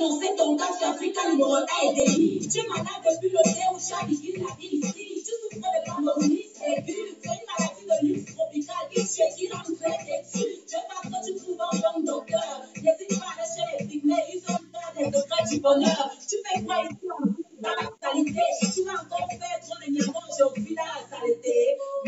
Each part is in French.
dénoncer ton cas sur Africa numéro 1 et délit. Tu es malade depuis le thé où tu as vécu la vie ici. Tu souffres de camerounisme aigu. C'est une maladie de luxe tropicale qui tue et qui rend très têtu. Je pense que tu trouves un bon docteur. N'hésite pas à aller chez les pygmées, ils ont pas des secrets du bonheur. Tu fais quoi ici dans la saleté? Tu vas encore faire trop de diamants aujourd'hui dans la saleté.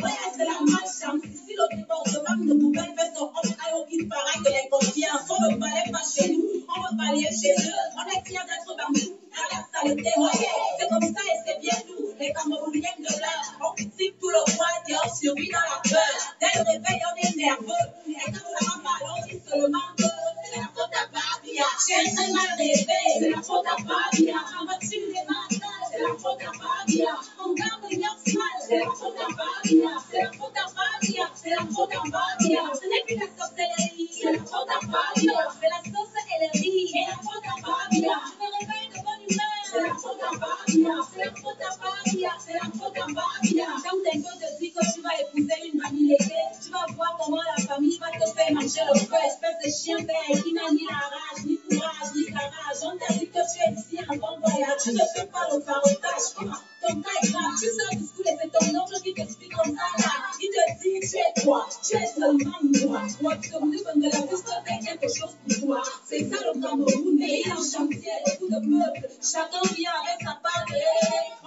Ouais, c'est la malchance. Ici, le débordement de poubelles fait son homme à aucune pareil de l'inconscience. On ne balaye pas chez nous, on va balayer chez eux. On est fiers d'être bambou dans la saleté. Ouais, c'est comme ça et c'est bien nous, les Camerounais de l'heure. On critique tout le mois et on survit dans la peur. Dès le réveil, on est nerveux. Et quand ça va mal, on dit seulement que c'est la faute à Babia. J'ai très mal rêvé, c'est la faute à Babia. En voiture les matins, c'est la faute à Babia. On garde les gars mal, c'est la faute à Babia. C'est la faute à Babia, c'est la faute à Babia. Ce n'est plus la sorcellerie, c'est la faute à Babia. C'est la sauce et le riz, c'est la faute à Babia. Je me réveille de bonne humeur, c'est la faute à Babia. C'est la faute à Babia, c'est la faute à Babia. Quand quelqu'un te dit que tu vas épouser une famille aisée, tu vas voir comment la famille va te faire manger le feu. Espèce de chien vert qui n'a ni la rage, ni courage, ni garage. On t'a dit que tu es ici en bon voyage, tu ne fais pas le parodage. Ton cas est grave, tu sors du school et c'est ton oncle qui t'explique comme ça là. Il te dit tu es quoi? Tu es seulement moi. Moi, tu te dis que la piste fait quelque chose pour toi. C'est ça le Cameroun, mais il est en chantier, beaucoup de peuples. Chacun vient avec sa part de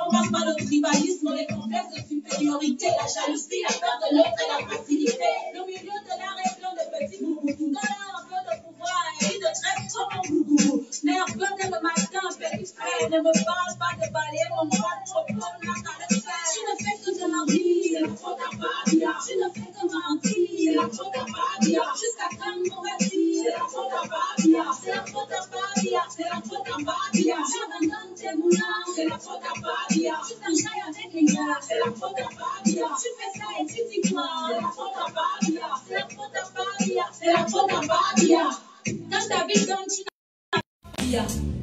on passe par le tribalisme, les complexes de supériorité, la jalousie, la peur de l'autre et la facilité. Le milieu de l'art est plein de petits boubous. Donne-leur un peu de pouvoir et ils te traitent comme un boubou. Nerveux dès le matin, petit frère, ne me parle pas de balayer mon bras trop bon, là, t'as le faire. Tu ne fais que de mentir, c'est la faute à Babia. Tu ne fais que mentir, c'est la faute à Babia. Jusqu'à quand on va dire, c'est la faute à Babia. C'est la faute à Babia, c'est la faute à Babia. Tu abandonnes tes moulins, c'est la faute à Babia. Tu t'enjailles avec les gars, c'est la faute à Babia. Tu fais ça et tu dis quoi, c'est la faute à Babia. C'est la faute à Babia, c'est la faute à Babia. Quand t'habites dans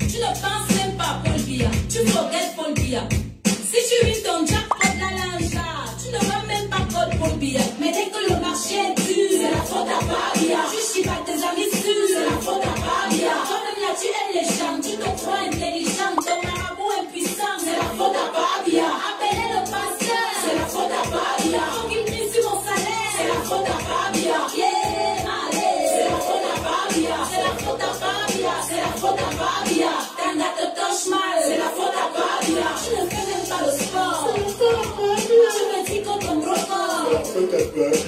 tu ne penses même pas à Paul Biya, tu regrettes Paul Biya. Si tu vis ton jackpot la linge, tu ne vas même pas code Paul Biya. Mais dès que le marché est dur, c'est la faute à Babia. Tu chies pas tes amis sûrs, c'est la faute à Babia. Toi-même là tu aimes les gens, tu te crois intelligent, ton marabout impuissant, c'est la faute à Babia. Appelez le pasteur, c'est la faute à Babia. Faut qu'il prie sur mon salaire, c'est la faute à Babia. Yeah, allez, c'est la faute à Babia. C'est la faute à Babia, c'est la faute à Babia. Tanga te touche mal, c'est la faute à Babia. Tu ne fais même pas le sport, c'est la faute à Babia. Tu me dis qu'on tombe record, c'est la faute à Babia.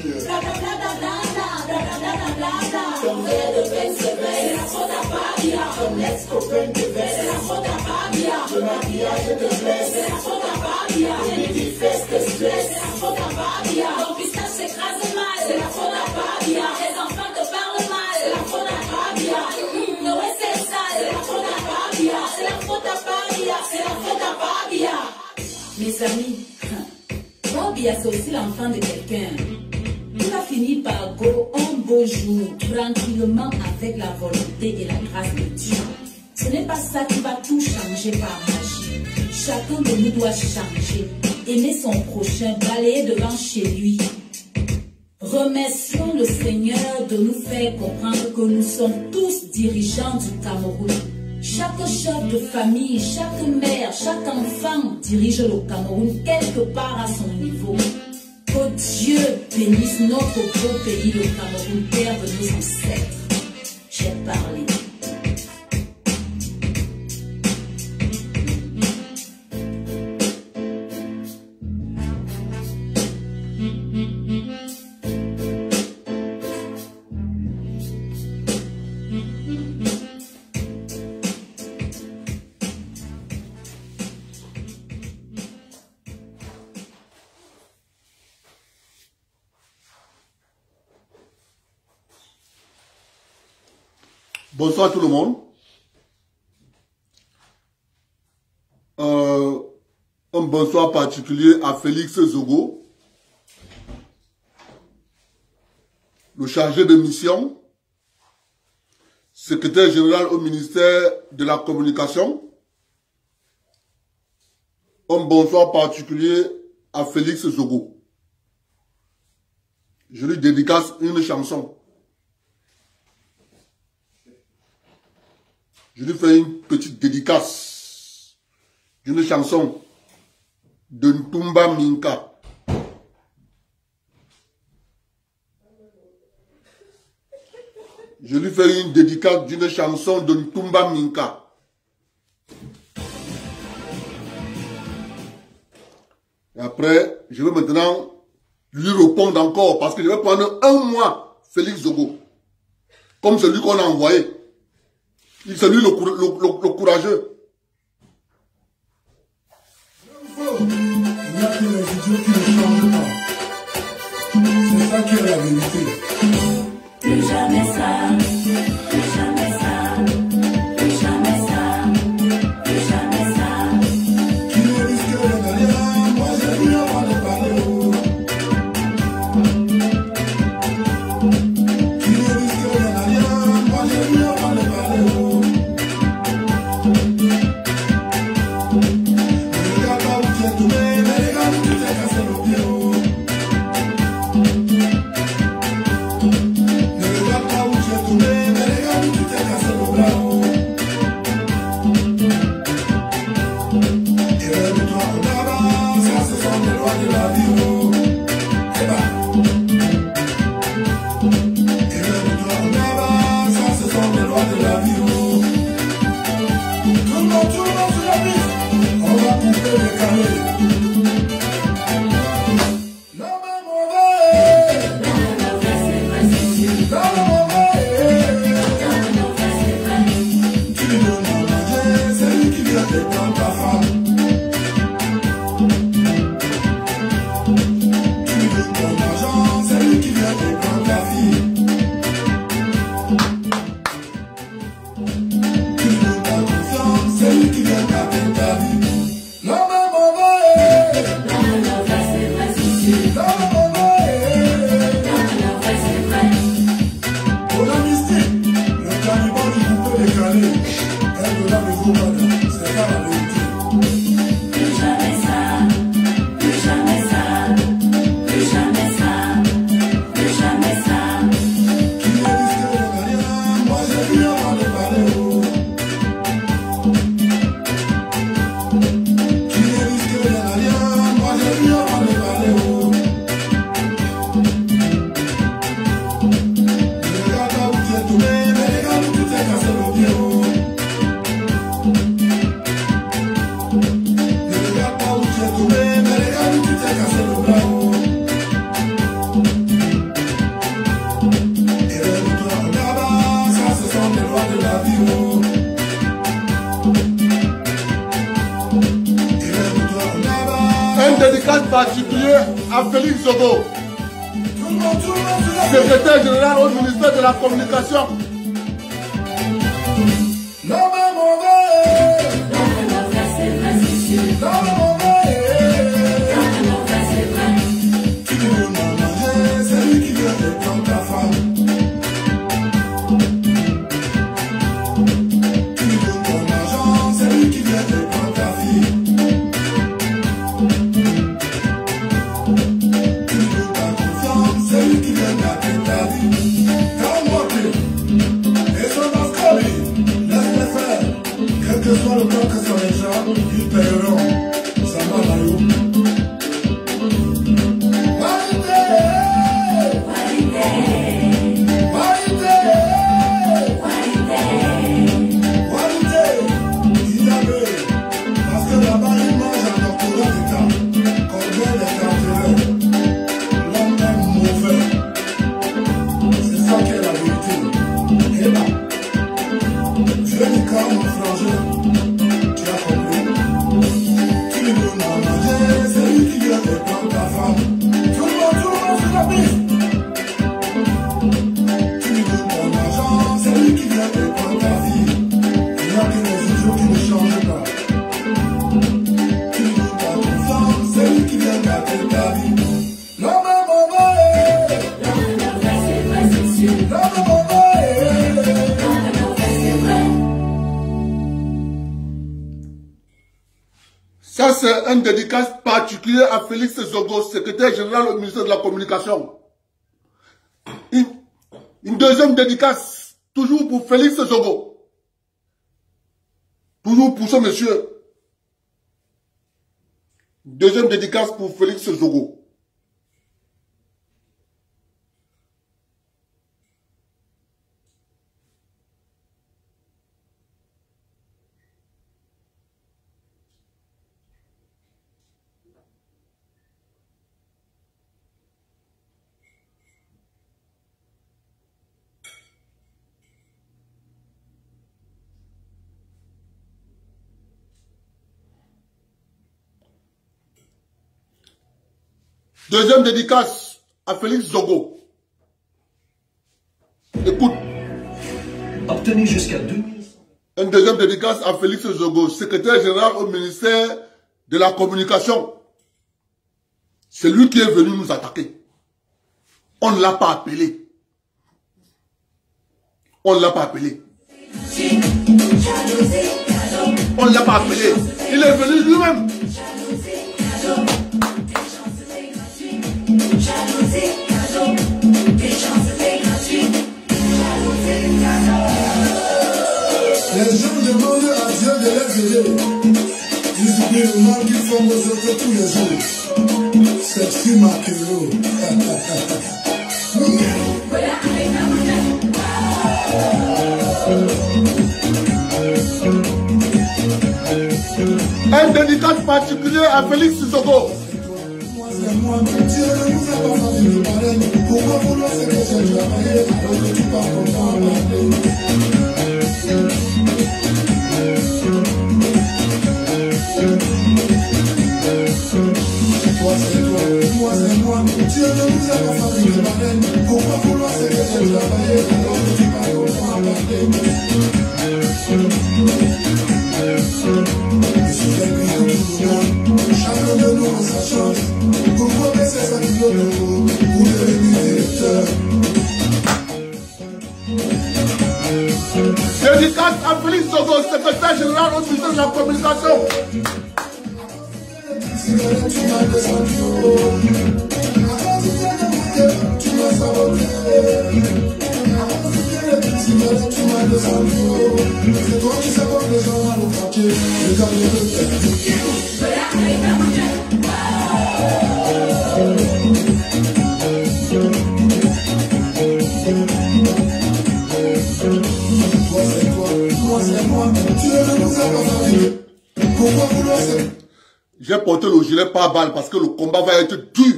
Ton verre de peine se baisse, c'est la faute à Babia. Ton ex-copain te baisse, c'est la faute à Babia. Le maquillage te blesse, c'est la faute à Babia. Les petits fesses te stressent, c'est la faute à Babia. Ton pistache s'écrase mal, c'est la faute à Babia. Les enfants te parlent mal, c'est la faute à Babia. Le ouais c'est sale, c'est la faute à Babia. C'est la faute à Babia, c'est la faute à Babia. Mes amis, Babia c'est aussi l'enfant de quelqu'un. Il va finir par go un beau jour, tranquillement avec la volonté et la grâce de Dieu. Ce n'est pas ça qui va tout changer par magie. Chacun de nous doit changer, aimer son prochain, balayer devant chez lui. Remercions le Seigneur de nous faire comprendre que nous sommes tous dirigeants du Cameroun. Chaque chef de famille, chaque mère, chaque enfant dirige le Cameroun quelque part à son niveau. Que Dieu bénisse notre beau pays, le Cameroun, terre de nos ancêtres. J'ai parlé. Bonsoir tout le monde. Un bonsoir particulier à Félix Zogo, le chargé de mission, secrétaire général au ministère de la Communication. Un bonsoir particulier à Félix Zogo. Je lui dédicace une chanson. Je lui fais une petite dédicace d'une chanson de Ntumba Minka. Je lui fais une dédicace d'une chanson de Ntumba Minka. Et après, je vais maintenant lui répondre encore parce que je vais prendre un mois Félix Zogo. Comme celui qu'on a envoyé. C'est lui le courageux. Il n'y a que les idiots qui ne changent pas. C'est ça qui est la vérité. Plus jamais ça, plus jamais ça, plus jamais ça, plus jamais ça. Qui ne risque rien, moi j'ai vu avant de parler. Qui ne risque rien, moi j'ai vu avant de parler. Mais regarde pas où tu es tombé, mais regarde où tu t'es cassé le pied. Particulier à Félix Zogo, secrétaire général au ministère de la Communication. Ça, c'est un dédicace particulier à Félix Zogo, secrétaire général au ministère de la Communication. Une deuxième dédicace, toujours pour Félix Zogo. Toujours pour ce monsieur. Deuxième dédicace pour Félix Zogo. Deuxième dédicace à Félix Zogo. Écoute. Obtenu jusqu'à 2000. Une deuxième dédicace à Félix Zogo, secrétaire général au ministère de la Communication. C'est lui qui est venu nous attaquer. On ne l'a pas appelé. On ne l'a pas appelé. On ne l'a pas appelé. Il est venu lui-même. Les gens demandent à Dieu de les aider. Ils oublient le mal qu'ils font aux autres tous les jours. Sexy Maquero. Un dédicace particulier à Félix Zogo. Moi, Dieu ne nous a pas fabriqué pareil. Pourquoi vouloir ce que j'ai travaillé alors que tu pars content à parler? Toi c'est toi, moi c'est moi. Dieu ne nous a pas fabriqué pareil. Pourquoi vouloir ce que j'ai travaillé alors que tu pars content à parler? Je suis quelqu'un de tout le monde. Chacun de nous a sa chance. Pourquoi baisser sa pilote pour devenir directeur? Dédicace à Félix Zogo, secrétaire général au ministère de la Communication. Tu m'as descendu au haut. Avant tu t'es demandé, tu m'as saboté. Avant tu m'as descendu au haut. C'est toi qui sabotes les gens dans le quartier. Regarde Moi c'est moi, tu ne nous as pas fabriqué. Pourquoi vouloir se... J'ai porté le gilet par balle parce que le combat va être dur.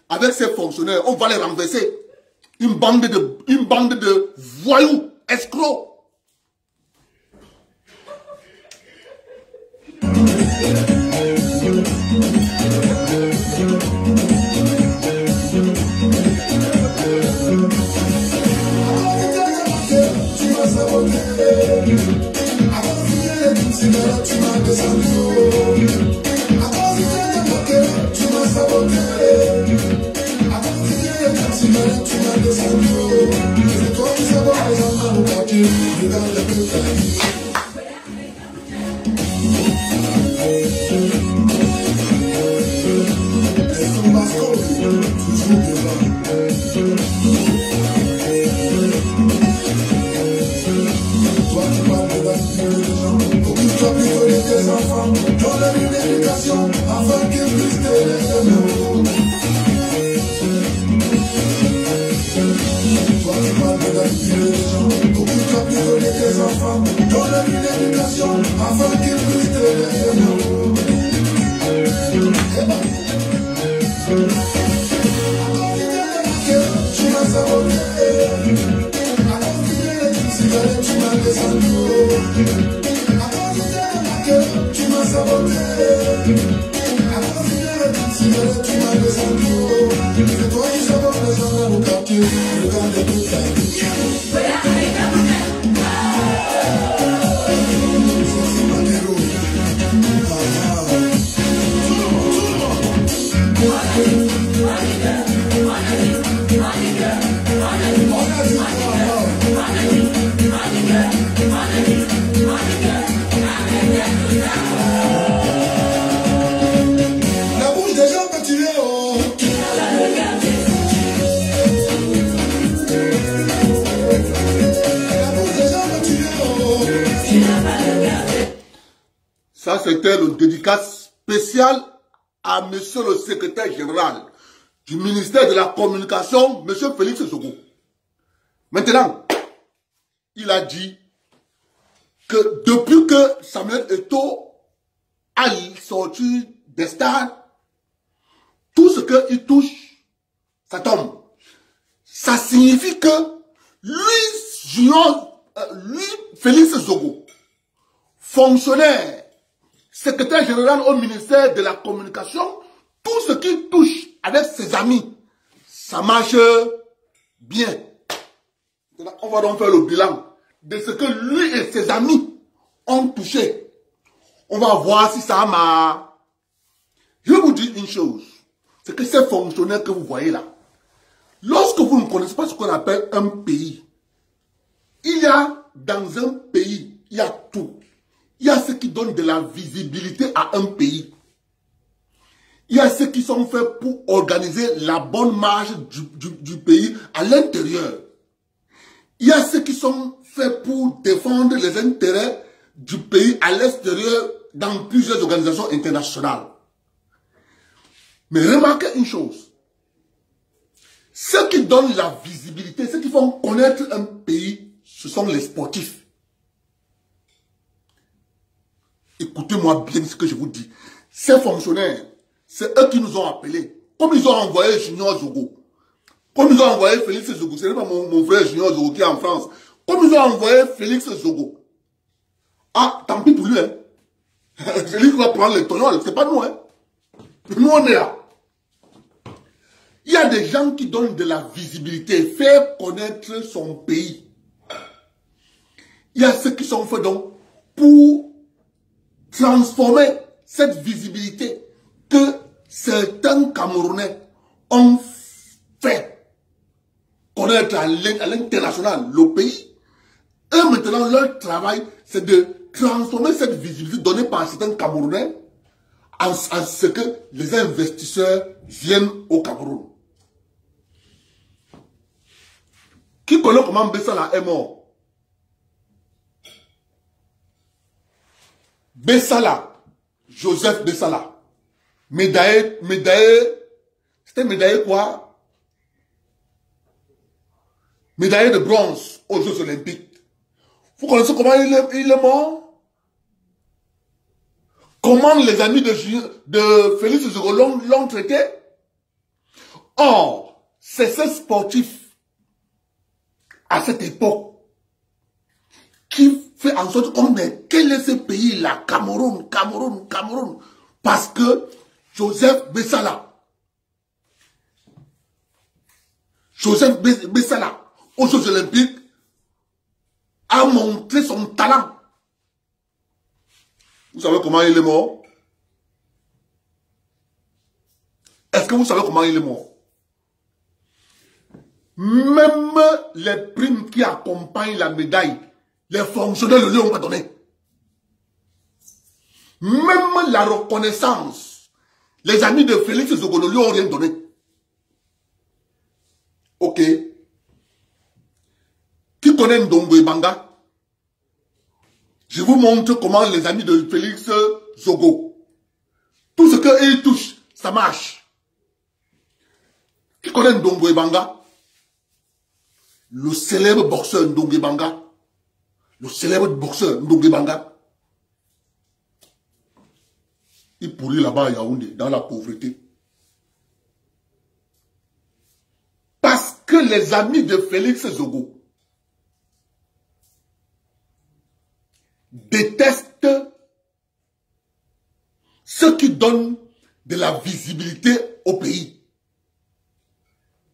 Avec ces fonctionnaires, on va les renverser. Une bande de voyous, escrocs. Tu m'as saboté. Avant tu m'as descendu. Avant tu m'as saboté. Avant tu m'as descendu. C'est toi qui sabotes les gens dans le quartier. Regarde le peu ta vie. Elles sont mascottes, toujours devant. Toi tu parles de manipuler les gens. Occupe-toi plutôt de tes enfants. Donne-leur une éducation afin qu'ils puissent t'aider de nouveau. Toi tu parles de manipuler les gens. Occupe-toi plutôt de tes enfants. Donne-leur une éducation afin qu'ils puissent t'aider de nouveau. Tu m'as saboté. Tu m'as descendu. Tu m'as saboté. Tu m'as descendu. C'est toi qui sabotes les gens dans le quartier. Regarde toute ta vie. C'est Maquero. La bouche des gens peut tuer, oh. c'était le dédicace spécial à monsieur le secrétaire général du ministère de la Communication, monsieur Félix Zogo. Maintenant, il a dit que depuis que Samuel Eto'o a sorti des stars, tout ce qu'il touche, ça tombe. Ça signifie que lui, Félix Zogo, fonctionnaire, secrétaire général au ministère de la Communication, tout ce qu'il touche avec ses amis, ça marche bien. On va donc faire le bilan de ce que lui et ses amis ont touché. On va voir si ça marche. Je vais vous dire une chose, c'est que ces fonctionnaires que vous voyez là, lorsque vous ne connaissez pas ce qu'on appelle un pays, il y a dans un pays, il y a tout. Il y a ce qui donne de la visibilité à un pays. Il y a ceux qui sont faits pour organiser la bonne marche du pays à l'intérieur. Il y a ceux qui sont faits pour défendre les intérêts du pays à l'extérieur dans plusieurs organisations internationales. Mais remarquez une chose. Ceux qui donnent la visibilité, ceux qui font connaître un pays, ce sont les sportifs. Écoutez-moi bien ce que je vous dis. Ces fonctionnaires, c'est eux qui nous ont appelés. Comme ils ont envoyé Junior Zogo. Comme ils ont envoyé Félix Zogo. Ce n'est pas mon frère Junior Zogo qui est en France. Comme ils ont envoyé Félix Zogo. Ah, tant pis pour lui. Hein. C'est lui qui va prendre les tonneaux. C'est pas nous. Hein. Nous, on est là. Il y a des gens qui donnent de la visibilité, faire connaître son pays. Il y a ceux qui sont faits donc pour transformer cette visibilité que certains Camerounais ont fait connaître à l'international, le pays. Et maintenant, leur travail, c'est de transformer cette visibilité donnée par certains Camerounais en ce que les investisseurs viennent au Cameroun. Qui connaît comment Bessala est mort? Bessala, Joseph Bessala, médaillé, c'était médaillé quoi? Médaillé de bronze aux Jeux Olympiques. Vous connaissez comment il est mort? Comment les amis de Félix Zogo l'ont traité? Or, c'est ce sportif à cette époque qui fait en sorte qu'on est, quel est ce pays-là? Cameroun. Parce que Joseph Bessala, aux Jeux Olympiques, a montré son talent. Vous savez comment il est mort? Est-ce que vous savez comment il est mort? Même les primes qui accompagnent la médaille, les fonctionnaires ne lui ont pas donné. Même la reconnaissance, les amis de Félix Zogo ne lui ont rien donné. Ok. Qui connaît Ndongo Ebanga? Je vous montre comment les amis de Félix Zogo, tout ce qu'ils touchent, ça marche. Qui connaît Ndongo Ebanga? Le célèbre boxeur Ndongo Ebanga. Le célèbre boxeur Ndongo Ebanga. Il pourrit là-bas à Yaoundé, dans la pauvreté. Parce que les amis de Félix Zogo détestent ceux qui donnent de la visibilité au pays.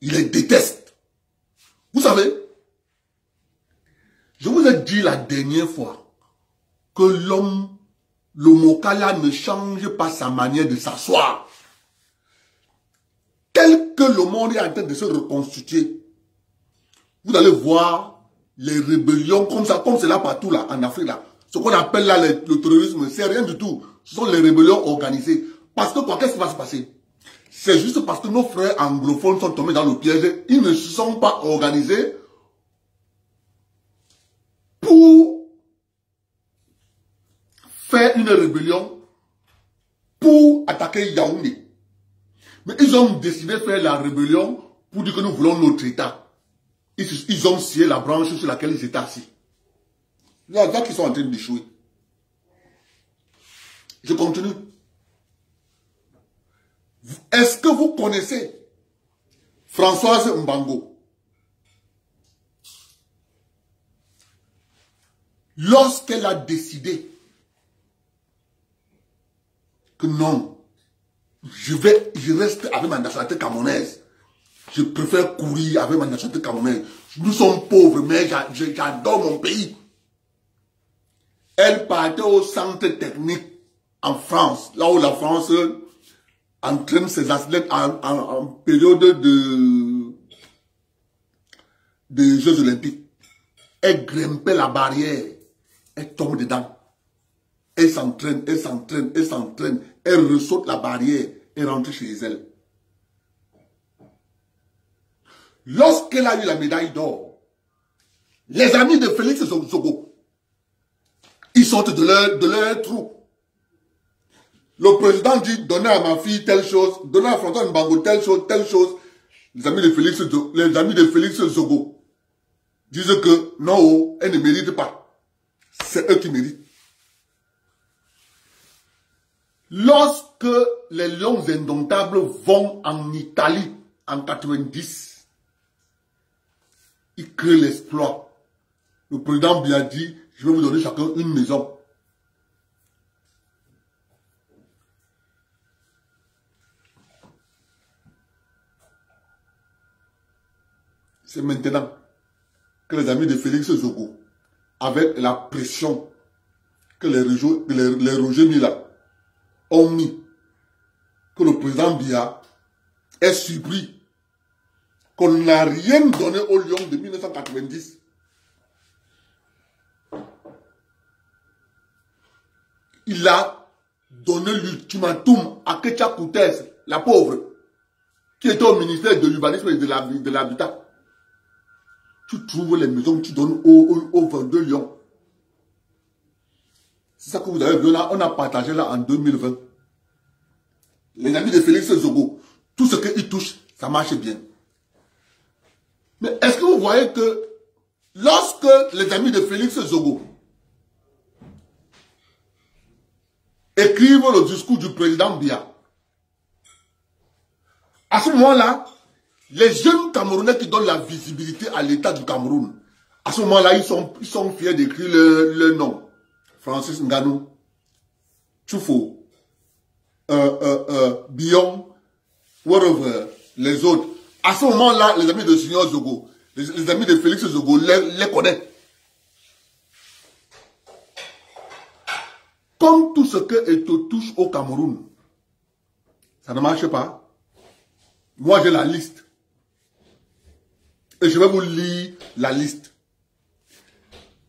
Ils les détestent. Vous savez, je vous ai dit la dernière fois que l'homme, le Mokala ne change pas sa manière de s'asseoir. Tel que le monde est en train de se reconstituer, vous allez voir les rébellions comme ça, comme c'est là partout là, en Afrique là. Ce qu'on appelle là le terrorisme, c'est rien du tout. Ce sont les rébellions organisées. Parce que quoi, qu'est-ce qui va se passer? C'est juste parce que nos frères anglophones sont tombés dans le piège. Ils ne se sont pas organisés pour faire une rébellion pour attaquer Yaoundé. Mais ils ont décidé de faire la rébellion pour dire que nous voulons notre État. Ils ont scié la branche sur laquelle ils étaient assis. Là qu'ils sont en train d'échouer. Je continue. Est-ce que vous connaissez Françoise Mbango? Lorsqu'elle a décidé que non, je reste avec ma nationalité camerounaise. Je préfère courir avec ma nationalité camerounaise. Nous sommes pauvres, mais j'adore mon pays. Elle partait au centre technique en France, là où la France entraîne ses athlètes en période de Jeux Olympiques. Elle grimpait la barrière, elle tombe dedans. Elle s'entraîne, elle s'entraîne, elle s'entraîne, elle ressaute la barrière et rentre chez elle. Lorsqu'elle a eu la médaille d'or, les amis de Félix Zogo, ils sortent de leur trou. Le président dit, donnez à ma fille telle chose, donnez à François Mbango telle chose. Les amis de Félix Zogo disent que non, elle ne mérite pas. C'est eux qui méritent. Lorsque les Lions Indomptables vont en Italie en 90, ils créent l'exploit. Le président Biya dit, je vais vous donner chacun une maison. C'est maintenant que les amis de Félix Zogo, avec la pression que les Roger Mila ont mis, que le président Biya est surpris qu'on n'a rien donné aux Lions de 1990. Il a donné l'ultimatum à Ketia Koutès, la pauvre, qui était au ministère de l'urbanisme et de l'habitat. Tu trouves les maisons que tu donnes aux 22 Lions. C'est ça que vous avez vu là, on a partagé là en 2020. Les amis de Félix Zogo, tout ce qu'ils touchent, ça marche bien. Mais est-ce que vous voyez que lorsque les amis de Félix Zogo écrivent le discours du président Biya, à ce moment-là, les jeunes Camerounais qui donnent la visibilité à l'État du Cameroun, à ce moment-là, ils sont fiers d'écrire le nom. Francis Ngannou, Tchoufo, Bion, whatever, les autres. À ce moment-là, les amis de Signor Zogo, les amis de Félix Zogo les connaissent. Comme tout ce qui te touche au Cameroun, ça ne marche pas. Moi, j'ai la liste. Et je vais vous lire la liste.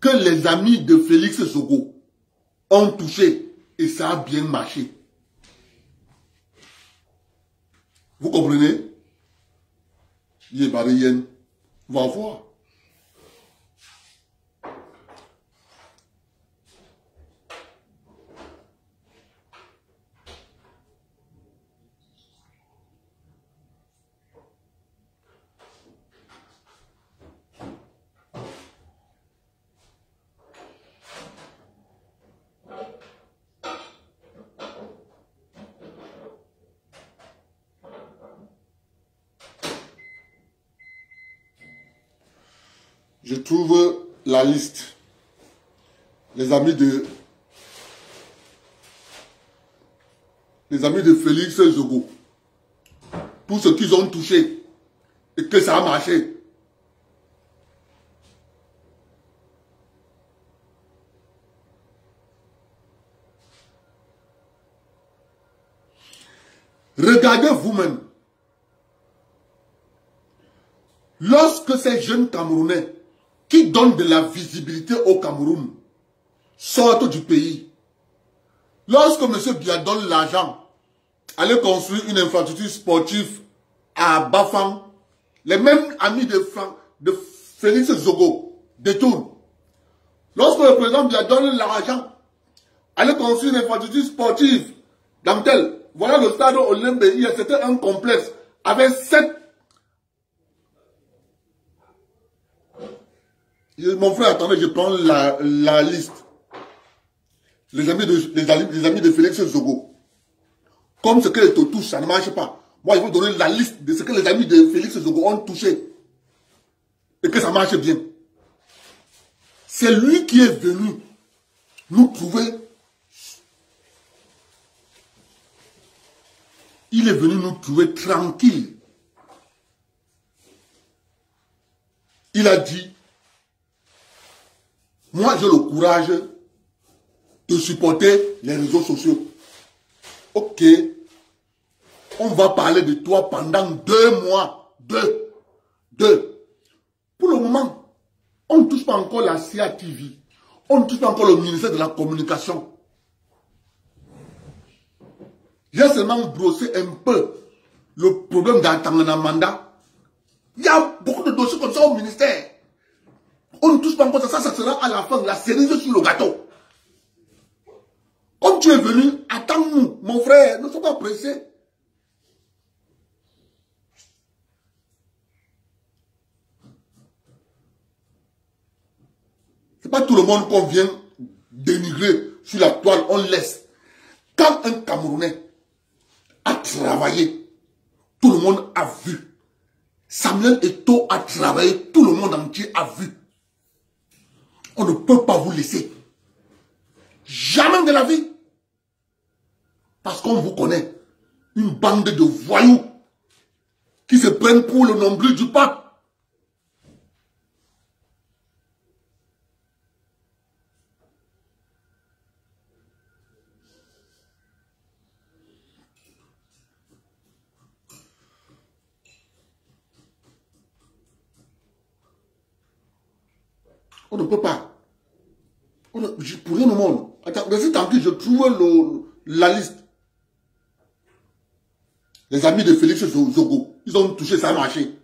Que les amis de Félix Zogo ont touché et ça a bien marché. Vous comprenez? Yébarien, on va voir. Je trouve la liste. Les amis de Félix Zogo. Tout ce qu'ils ont touché et que ça a marché. Regardez vous-même. Lorsque ces jeunes Camerounais qui donnent de la visibilité au Cameroun sortent du pays, lorsque M. Biya donne l'argent, aller construire une infrastructure sportive à Bafang, les mêmes amis de Félix Zogo détournent. Lorsque le président Biya donne l'argent, aller construire une infrastructure sportive dans tel. Voilà le stade Olympe, c'était un complexe avec 7. Mon frère, attendez, je prends la liste. Les amis de Félix Zogo. Comme ce que les touche, ça ne marche pas. Moi, je vais vous donner la liste de ce que les amis de Félix Zogo ont touché. Et que ça marche bien. C'est lui qui est venu nous trouver. Il est venu nous trouver tranquille. Il a dit, moi j'ai le courage de supporter les réseaux sociaux. Ok, on va parler de toi pendant 2 mois. 2. Pour le moment, on ne touche pas encore la CATV. On ne touche pas encore le ministère de la Communication. J'ai seulement brossé un peu le problème d'Antanganamanda. Il y a beaucoup de dossiers comme ça au ministère. On ne touche pas encore ça, ça sera à la fin, la cerise sur le gâteau. Comme tu es venu, attends-nous, mon frère, ne sois pas pressé. Ce n'est pas tout le monde qu'on vient dénigrer sur la toile, on laisse. Quand un Camerounais a travaillé, tout le monde a vu. Samuel Eto'o a travaillé, tout le monde entier a vu. On ne peut pas vous laisser. Jamais de la vie. Parce qu'on vous connaît. Une bande de voyous qui se prennent pour le nombril du pape. On ne peut pas. Pour rien au monde. Attends, mais tant que je trouve la liste. Les amis de Félix Zogo, ils ont touché, ça a marché.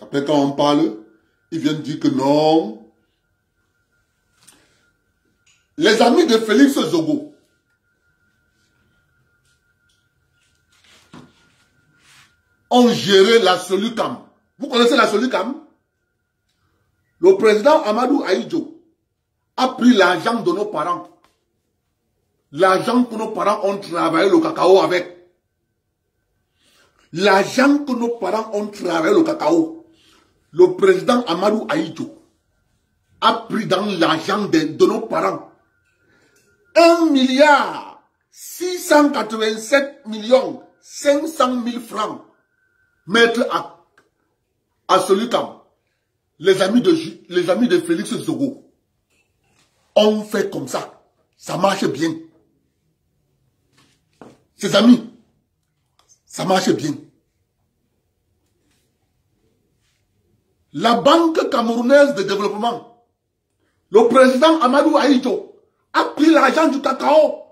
Après, quand on parle, ils viennent dire que non. Les amis de Félix Zogo ont géré la Solucam. Vous connaissez la Solucam? Le président Amadou Ahidjo a pris l'argent de nos parents. L'argent que nos parents ont travaillé le cacao avec. L'argent que nos parents ont travaillé le cacao. Le président Amadou Ahidjo a pris dans l'argent de nos parents 1,687,500,000 francs. Mettre à Solucam. Les amis de Félix Zogo ont fait comme ça. Ça marche bien. Ses amis, ça marche bien. La Banque camerounaise de développement, le président Amadou Ahidjo a pris l'argent du cacao,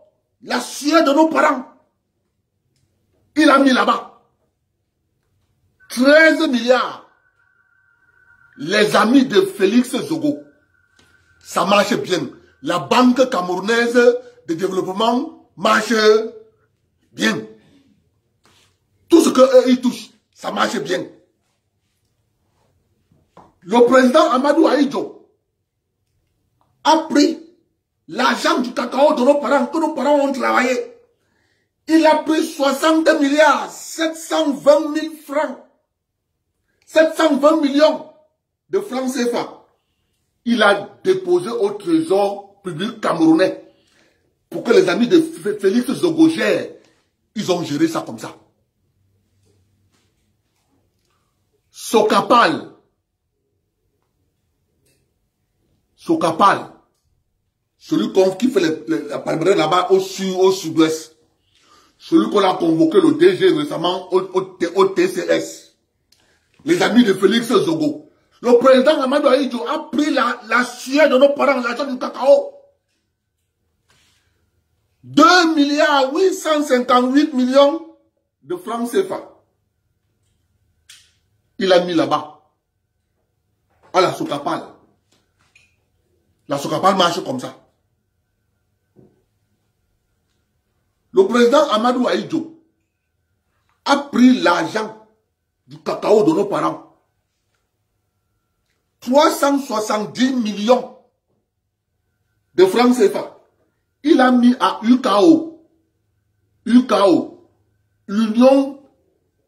la sueur de nos parents. Il a mis là-bas 13 milliards. Les amis de Félix Zogo, ça marche bien. La Banque camerounaise de développement marche bien. Tout ce qu'eux ils touchent, ça marche bien. Le président Amadou Ahidjo a pris l'argent du cacao de nos parents, que nos parents ont travaillé. Il a pris 60 milliards 720 000 francs. 720 millions de francs CFA. Il a déposé au trésor public camerounais pour que les amis de Félix Zogo gèrent. Ils ont géré ça comme ça. Sokapal, celui qui fait la palmeraie là-bas au sud-ouest, celui qu'on a convoqué le DG récemment au TCS, les amis de Félix Zogo. Le président Amadou Ahidjo a pris la sueur de nos parents, l'argent du cacao. 2,858 milliards de francs CFA. Il a mis là-bas. À la Sokapal. La Sokapal marche comme ça. Le président Amadou Ahidjo a pris l'argent du cacao de nos parents. 370 millions de francs CFA. Il a mis à UKO, l'Union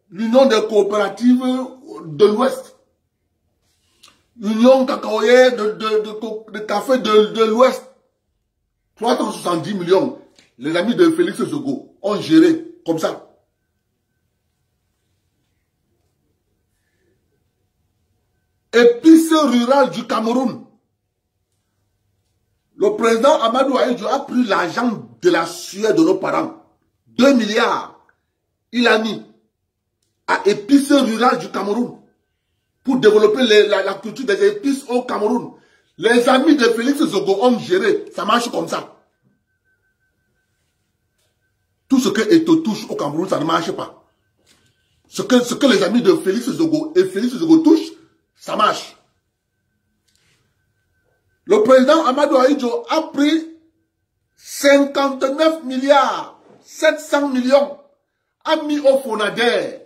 des coopératives de l'Ouest, l'Union cacaoyère de café de l'Ouest. 370 millions. Les amis de Félix Zogo ont géré comme ça. Épices rurales du Cameroun. Le président Amadou Ahidjo a pris l'argent de la sueur de nos parents. 2 milliards. Il a mis à épices rurales du Cameroun pour développer la culture des épices au Cameroun. Les amis de Félix Zogo ont géré. Ça marche comme ça. Tout ce que Eto touche au Cameroun, ça ne marche pas. Ce que les amis de Félix Zogo et Félix Zogo touchent, ça marche. Le président Amadou Ahidjo a pris 59 milliards 700 millions, a mis au FONADER.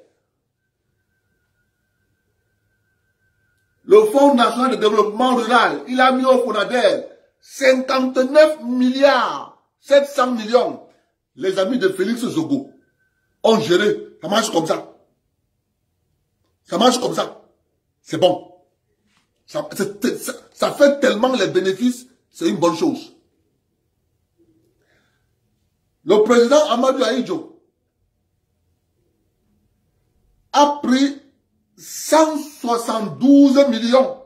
Le Fonds national de développement rural, il a mis au FONADER 59 milliards 700 millions. Les amis de Félix Zogo ont géré. Ça marche comme ça. Ça marche comme ça. C'est bon. Ça fait tellement les bénéfices, c'est une bonne chose. Le président Amadou Ahidjo a pris 172 millions.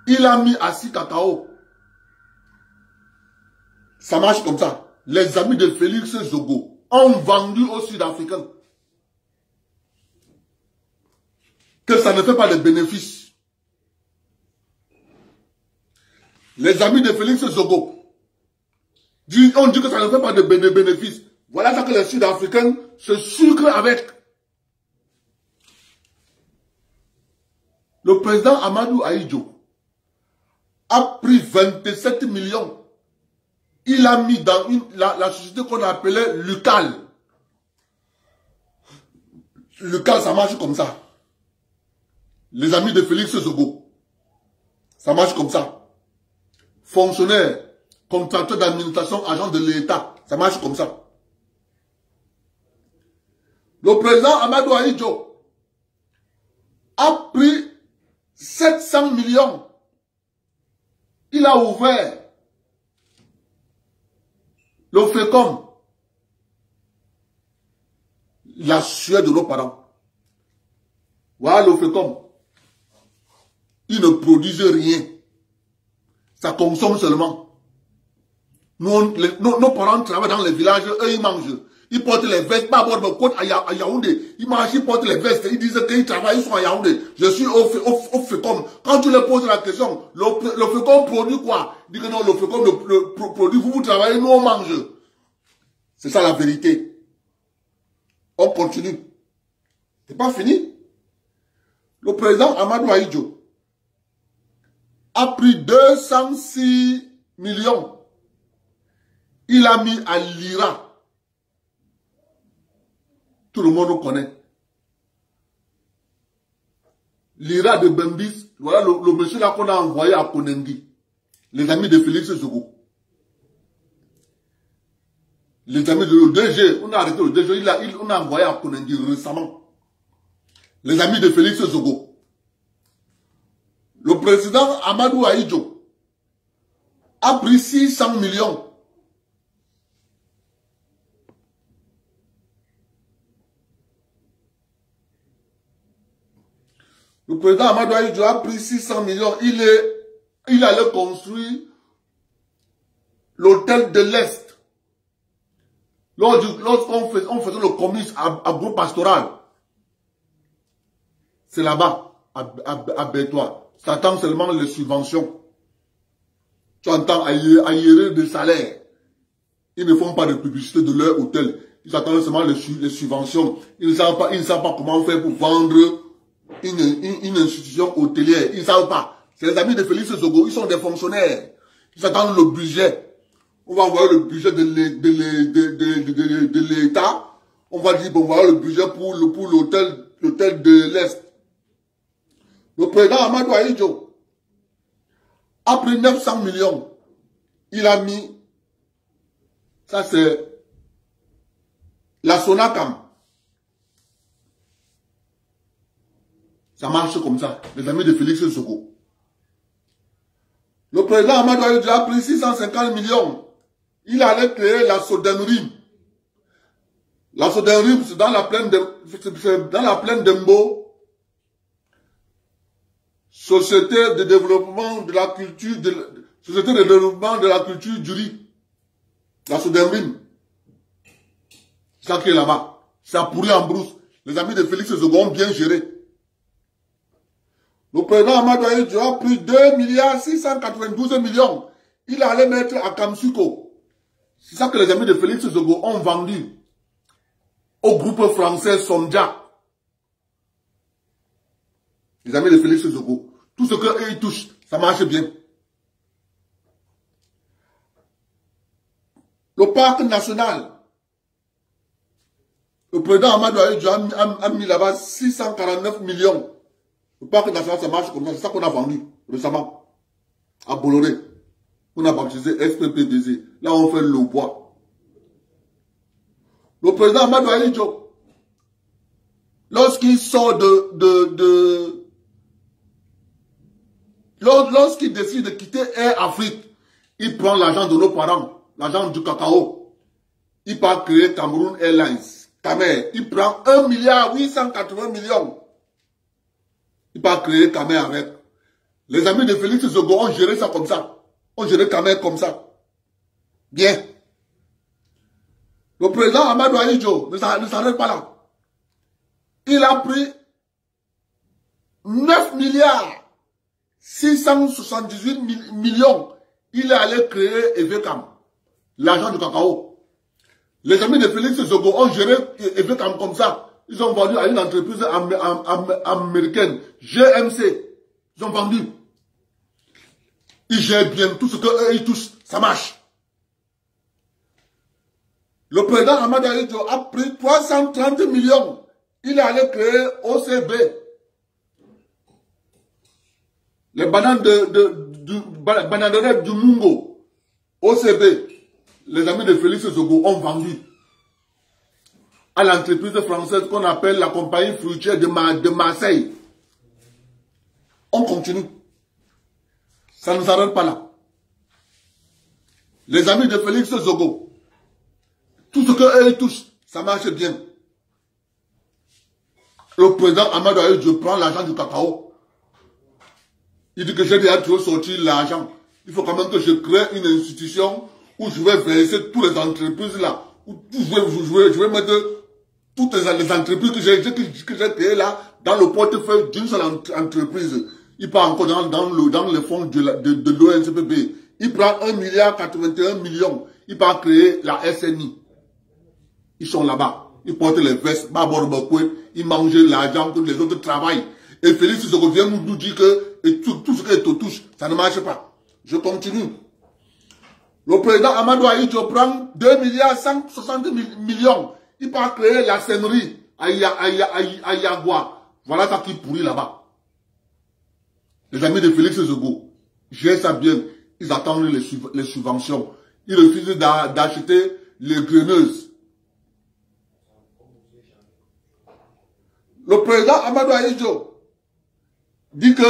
Il a mis à 6 cacao. Ça marche comme ça. Les amis de Félix Zogo ont vendu aux Sud-Africains que ça ne fait pas de bénéfices. Les amis de Félix Zogo ont dit que ça ne fait pas de bénéfices. Voilà ça que les Sud-Africains se sucrent avec. Le président Amadou Ahidjo a pris 27 millions. Il a mis dans la société qu'on appelait Lucal. Lucal, ça marche comme ça. Les amis de Félix Zogo, ça marche comme ça. Fonctionnaires, contracteurs d'administration, agents de l'État, ça marche comme ça. Le président Amadou Ahidjo a pris 700 millions. Il a ouvert le FECOM, la sueur de nos parents. Voilà le FECOM. Ils ne produisent rien. Ça consomme seulement. Nos parents travaillent dans les villages, eux ils mangent. Ils portent les vestes, pas à bord de côte à Yaoundé. Ils mangent, ils portent les vestes. Ils disent qu'ils travaillent, ils sont à Yaoundé. Je suis au FECOM. Quand tu leur poses la question, le FECOM produit quoi? Ils disent que non, le FECOM produit, vous travaillez, nous on mange. C'est ça la vérité. On continue. C'est pas fini. Le président Amadou Ahidjo a pris 206 millions. Il a mis à l'IRA. Tout le monde connaît. L'IRA de Bembis, voilà le monsieur là qu'on a envoyé à Konengi. Les amis de Félix Zogo. Les amis de DG, on a arrêté le DG, on a envoyé à Konengi récemment. Les amis de Félix Zogo. Le président Amadou Ahidjo a pris 600 millions. Le président Amadou Ahidjo a pris 600 millions. Il allait construire l'hôtel de l'Est. Lorsqu'on faisait le commerce à groupe pastoral, c'est là-bas, à Bétois. Ça attend seulement les subventions. Tu entends aérer des salaires. Ils ne font pas de publicité de leur hôtel. Ils attendent seulement les subventions. Ils ne savent pas comment faire pour vendre une institution hôtelière. Ils ne savent pas. C'est les amis de Félix Zogo. Ils sont des fonctionnaires. Ils attendent le budget On va envoyer le budget de l'État. On va dire, bon, voilà le budget pour l'hôtel de l'Est. Le président Amadou Ahidjo a pris 900 millions. Il a mis, ça c'est la Sonacam. Ça marche comme ça, les amis de Félix Soko. Le président Amadou Ahidjo a pris 650 millions. Il allait créer la Sodenrim. La Sodenrim, c'est dans la plaine d'Embo. Société de développement de la culture, Société de développement de la culture du riz. La Sodenrim. C'est ça qui est là-bas. Ça a pourri en brousse. Les amis de Félix Soko ont bien géré. Le président Amadou Ahidjo a pris 2,692 millions. Il allait mettre à Kamsuko. C'est ça que les amis de Félix Soko ont vendu au groupe français Sonja. Les amis de Félix Soko, tout ce qu'eux ils touchent, ça marche bien. Le parc national, le président Amadou Ahidjo a mis là-bas 649 millions. Le parc national, ça marche comme ça. C'est ça qu'on a vendu récemment à Bolloré. On a baptisé SPPDZ. Là, on fait le bois. Le président Amadou Ahidjo, lorsqu'il sort lorsqu'il décide de quitter Air Afrique, il prend l'argent de nos parents, l'argent du cacao. Il part créer Cameroun Airlines. Camer, il prend 1,880 millions. Il part créer Camer avec. Les amis de Félix Soko ont géré ça comme ça. On géré Camer comme ça. Bien. Le président Amadou Ahidjo ne s'arrête pas là. Il a pris 9 milliards 678 millions. Il est allé créer Evecam, l'argent du cacao. Les amis de Félix Soko ont géré Evecam comme ça. Ils ont vendu à une entreprise américaine, GMC. Ils ont vendu. Ils gèrent bien tout ce qu'eux ils touchent. Ça marche. Le président Amadou Ahidjo a pris 330 millions. Il est allé créer OCB. Les bananes bananeries du Mungo. OCB. Les amis de Félix Soko ont vendu à l'entreprise française qu'on appelle la compagnie fruitière de Marseille. On continue. Ça ne s'arrête pas là. Les amis de Félix Soko, tout ce qu'eux touchent, ça marche bien. Le président Amadou Ahidjo prend l'argent du cacao. Il dit que j'ai déjà trop sorti l'argent. Il faut quand même que je crée une institution où je vais verser toutes les entreprises là. Où je vais mettre toutes les entreprises que j'ai créées là dans le portefeuille d'une seule entreprise. Il part encore dans le fonds de l'ONCPB. Il prend 1,81 milliard. Il part créer la SNI. Ils sont là-bas. Ils portent les vestes. Ils mangent l'argent que les autres travaillent. Et Félix Soko vient nous dire que tout ce qui te touche, ça ne marche pas. Je continue. Le président Amadou Ahidjo prend 2,160 millions. Il part créer la scènerie à Yagua. Voilà ça qui pourrit là-bas. Les amis de Félix Soko, j'ai ça bien. Ils attendent les subventions. Ils refusent d'acheter les graineuses. Le président Amadou Ahidjo dit que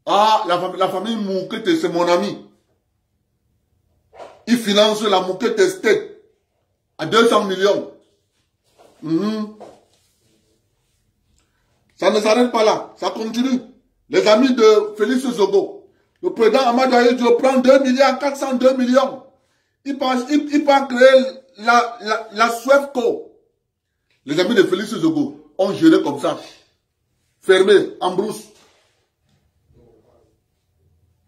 la famille Moukete, c'est mon ami. Il finance la Moukete Estate à 200 millions. Ça ne s'arrête pas là, ça continue. Les amis de Félix Soko, le président Amadou Ahidjo prend 2,402 millions. Il part créer la Swefco. Les amis de Félix Soko ont géré comme ça. Fermé, en brousse.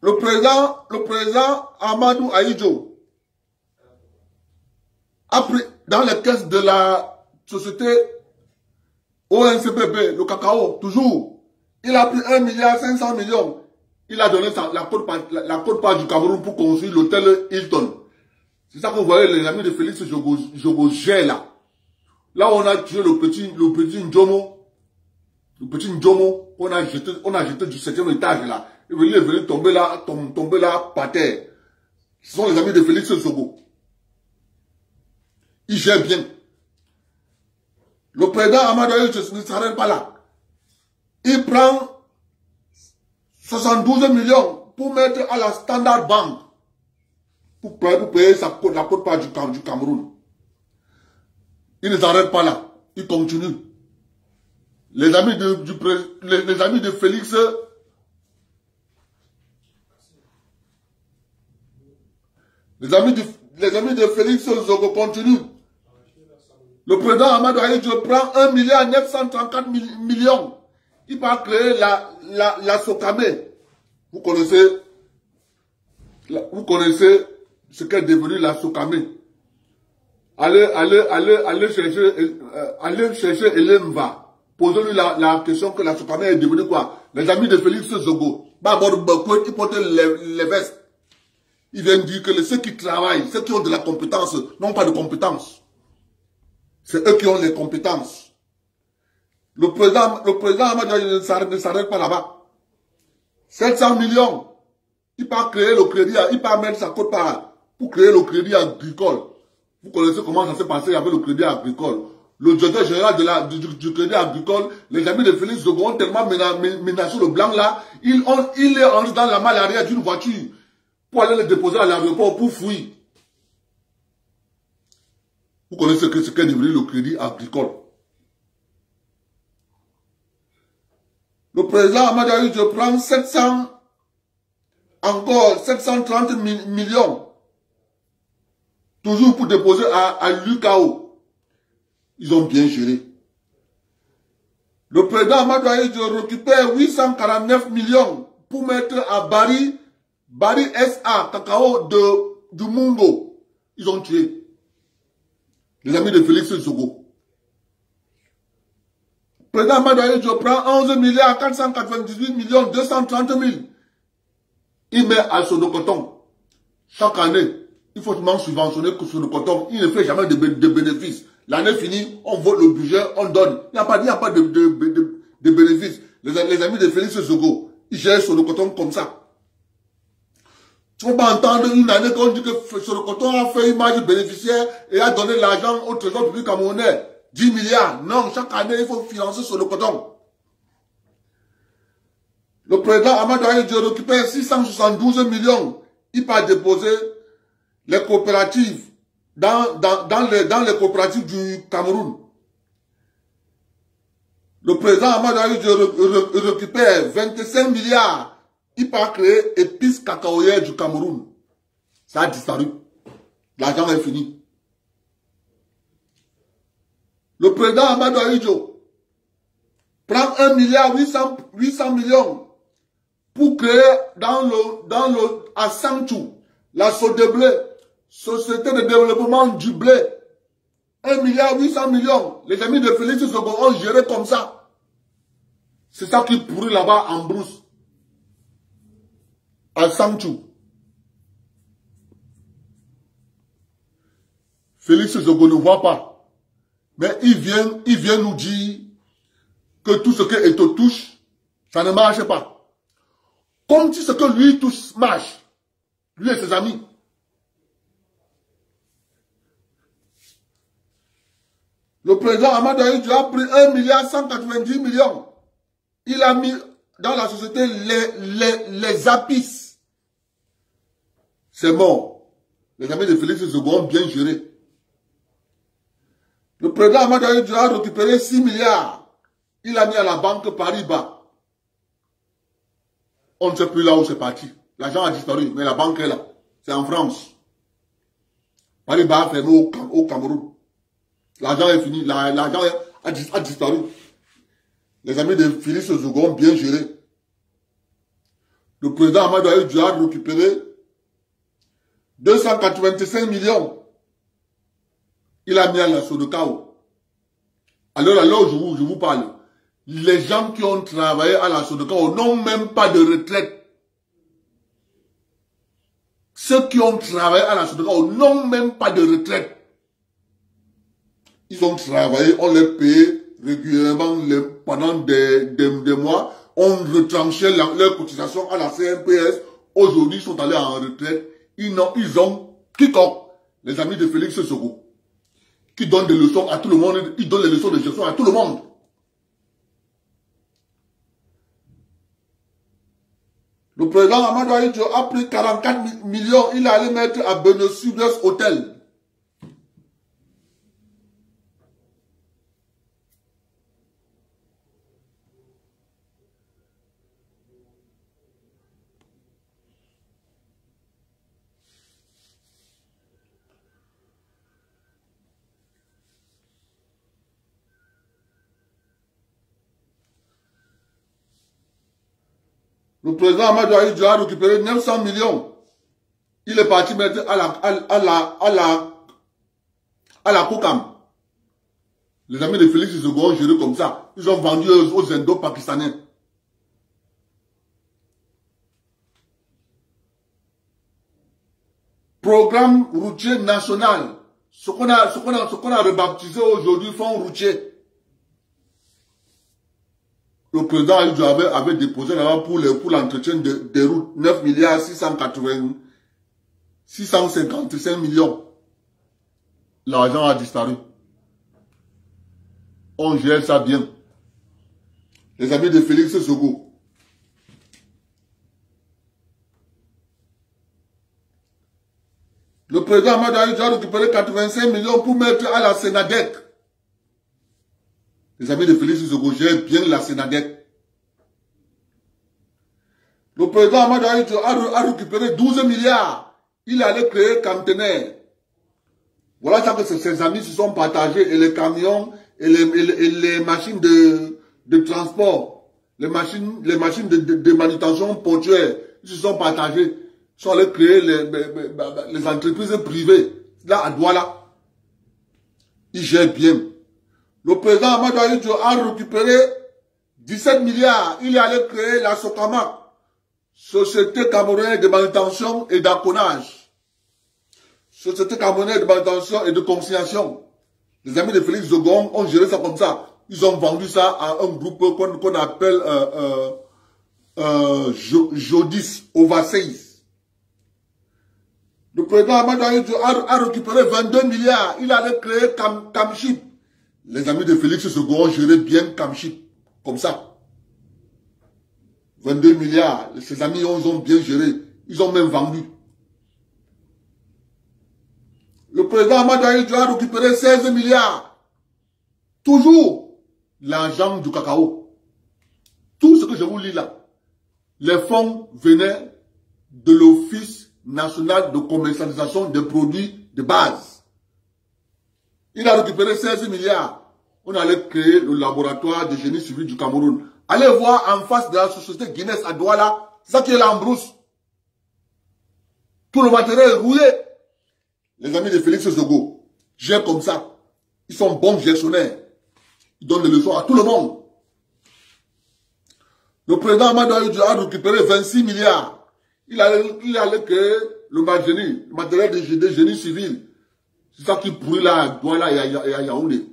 Le président Amadou Ahidjo a pris dans les caisses de la société ONCPB, le cacao, toujours. Il a pris 1,5 milliard. Il a donné la quote-part du Cameroun pour construire l'hôtel Hilton. C'est ça que vous voyez les amis de Félix Jogogé là. Là on a tué le petit Njomo. Le petit Njomo, on a jeté du 7e étage là. Il est venu tomber là par terre. Ce sont les amis de Félix Jogo. Il gère bien. Le président Amadou ne s'arrête pas là. Il prend 72 millions pour mettre à la Standard Bank pour payer la quote-part du Cameroun. Il ne s'arrête pas là. Il continue. Les amis de Félix, les amis de Félix Zogo continuent. Le président Amadou Ahidjo prend 1,934 millions. Il va créer la Sokame. Vous connaissez ce qu'est devenu la Sokame. Allez chercher Elemba. Posez-lui la question que la Sokame est devenue quoi? Les amis de Félix Zogo. Ils portent les vestes. Ils viennent dire que ceux qui travaillent, ceux qui ont de la compétence, n'ont pas de compétence. C'est eux qui ont les compétences. Le président Amadou ne s'arrête pas là-bas. 700 millions. Il peut créer le crédit, il peut mettre sa quote-part pour créer le crédit agricole. Vous connaissez comment ça s'est passé avec le crédit agricole. Le directeur général du crédit agricole, les amis de Félix Zogo ont tellement menacé le blanc là, il est entré dans la malle arrière d'une voiture pour aller le déposer à l'aéroport pour fuir. Vous connaissez ce qu'est devenu le crédit agricole. Le président Amadou Ahidjo prend 730 millions. Toujours pour déposer à l'UKO. Ils ont bien géré. Le président Amadou Ahidjo récupère 849 millions pour mettre à Bari SA, cacao du Mungo. Ils ont tué. Les amis de Félix Zogo. Le président Amadou Ahidjo prend 11 milliards 498 millions 230 000. Il met à Sonocoton. Chaque année, il faut seulement subventionner que Sonocoton. Il ne fait jamais de bénéfices. L'année finie, on vote le budget, on donne. Il n'y a pas de bénéfices. Les amis de Félix Zogo, ils gèrent Sonocoton comme ça. Tu ne peux pas entendre une année qu'on dit que Sonocoton a fait une marge bénéficiaire et a donné l'argent au trésor public camerounais. 10 milliards. Non, chaque année, il faut financer Sonocoton. Le président Amadou Ahidjo récupère 672 millions. Il peut déposer les coopératives dans les coopératives du Cameroun. Le président Amadou Ahidjo récupère 25 milliards. Il peut créer épices cacaoyères du Cameroun. Ça a disparu. L'argent est fini. Le président Amadou Ahidjo prend 1,8 milliard pour créer à Sanchou, la Sodeblé, Société de développement du blé. 1,8 milliard. Les amis de Félix Zogo ont géré comme ça. C'est ça qui pourrit là-bas en brousse. À Sanchou. Félix Zogo ne voit pas. Mais il vient nous dire que tout ce que Eto touche, ça ne marche pas. Comme si ce que lui touche marche. Lui et ses amis. Le président Amadou Ahidjo a pris 1,190 milliard. Il a mis dans la société les APIS. C'est mort. Les amis de Félix Zogo ont bien géré. Le président Amadou Ahidjo a récupéré 6 milliards. Il a mis à la banque Paribas. On ne sait plus là où c'est parti. L'argent a disparu, mais la banque est là. C'est en France. Paribas a fermé au Cameroun. L'argent est fini. L'argent a disparu. Les amis de Félix Zogo ont bien géré. Le président Amadou Ahidjo a récupéré 285 millions. Il a mis à la Sodocao. Alors je vous parle. Les gens qui ont travaillé à la Sodocao n'ont même pas de retraite. ceux qui ont travaillé à la SODACAO n'ont même pas de retraite. Ils ont travaillé, on les paye régulièrement pendant des mois. On retranchait leur cotisation à la CNPS. Aujourd'hui, ils sont allés en retraite. Ils ont quiconque, les amis de Félix Sogo, qui donnent des leçons à tout le monde. Ils donnent les leçons de gestion à tout le monde. Le président Amadou Ahidjo a pris 44 millions. Il est allé mettre à Beno Sud-Est Hôtel. Le président Amadou Ahidjo a récupéré 900 millions. Il est parti mettre à la Kokam. Les amis de Félix Sogo ont géré comme ça. Ils ont vendu aux Indo-Pakistanais. Programme routier national. Ce qu'on a rebaptisé aujourd'hui fonds routier. Le président Ahidjo avait déposé là-bas pour l'entretien des routes 9 milliards 655 millions. L'argent a disparu. On gère ça bien. Les amis de Félix Sogo. Le président Amadou Ahidjo a récupéré 85 millions pour mettre à la Sénadec. Les amis de Félix Sogo gèrent bien la Sénadec. Le président Amadou Ahidjo a récupéré 12 milliards. Il allait créer Camtenaire. Voilà ça que ses amis se sont partagés. Et les camions et les machines de transport, les machines de manutention portuaire, ils se sont partagés. Ils sont allés créer les entreprises privées. Là, à Douala. Ils gèrent bien. Le président Amadou Ahidjo a récupéré 17 milliards. Il est allé créer la Socamac, Société camerounaise de manutention et d'acconnage. Société camerounaise de manutention et de conciliation. Les amis de Félix Sogo ont géré ça comme ça. Ils ont vendu ça à un groupe qu'on appelle Jodis Overseas. Le président Amadou Ahidjo a récupéré 22 milliards. Il allait créer Camship. Les amis de Félix Sogo ont géré bien Camship. Comme ça. 22 milliards. Ses amis ont bien géré. Ils ont même vendu. Le président Amadou Ahidjo a récupéré 16 milliards. Toujours l'argent du cacao. Tout ce que je vous lis là. Les fonds venaient de l'Office national de commercialisation des produits de base. Il a récupéré 16 milliards. On allait créer le laboratoire de génie civil du Cameroun. Allez voir en face de la société Guinness à Douala. C'est ça qui est là en brousse. Tout le matériel est roulé. Les amis de Félix Sogo gèrent comme ça. Ils sont bons gestionnaires. Ils donnent des leçons à tout le monde. Le président Amadou Ahidjo a récupéré 26 milliards. Il allait créer le matériel de génie civil. C'est ça qui pourrit là à Douala et à Yaoundé.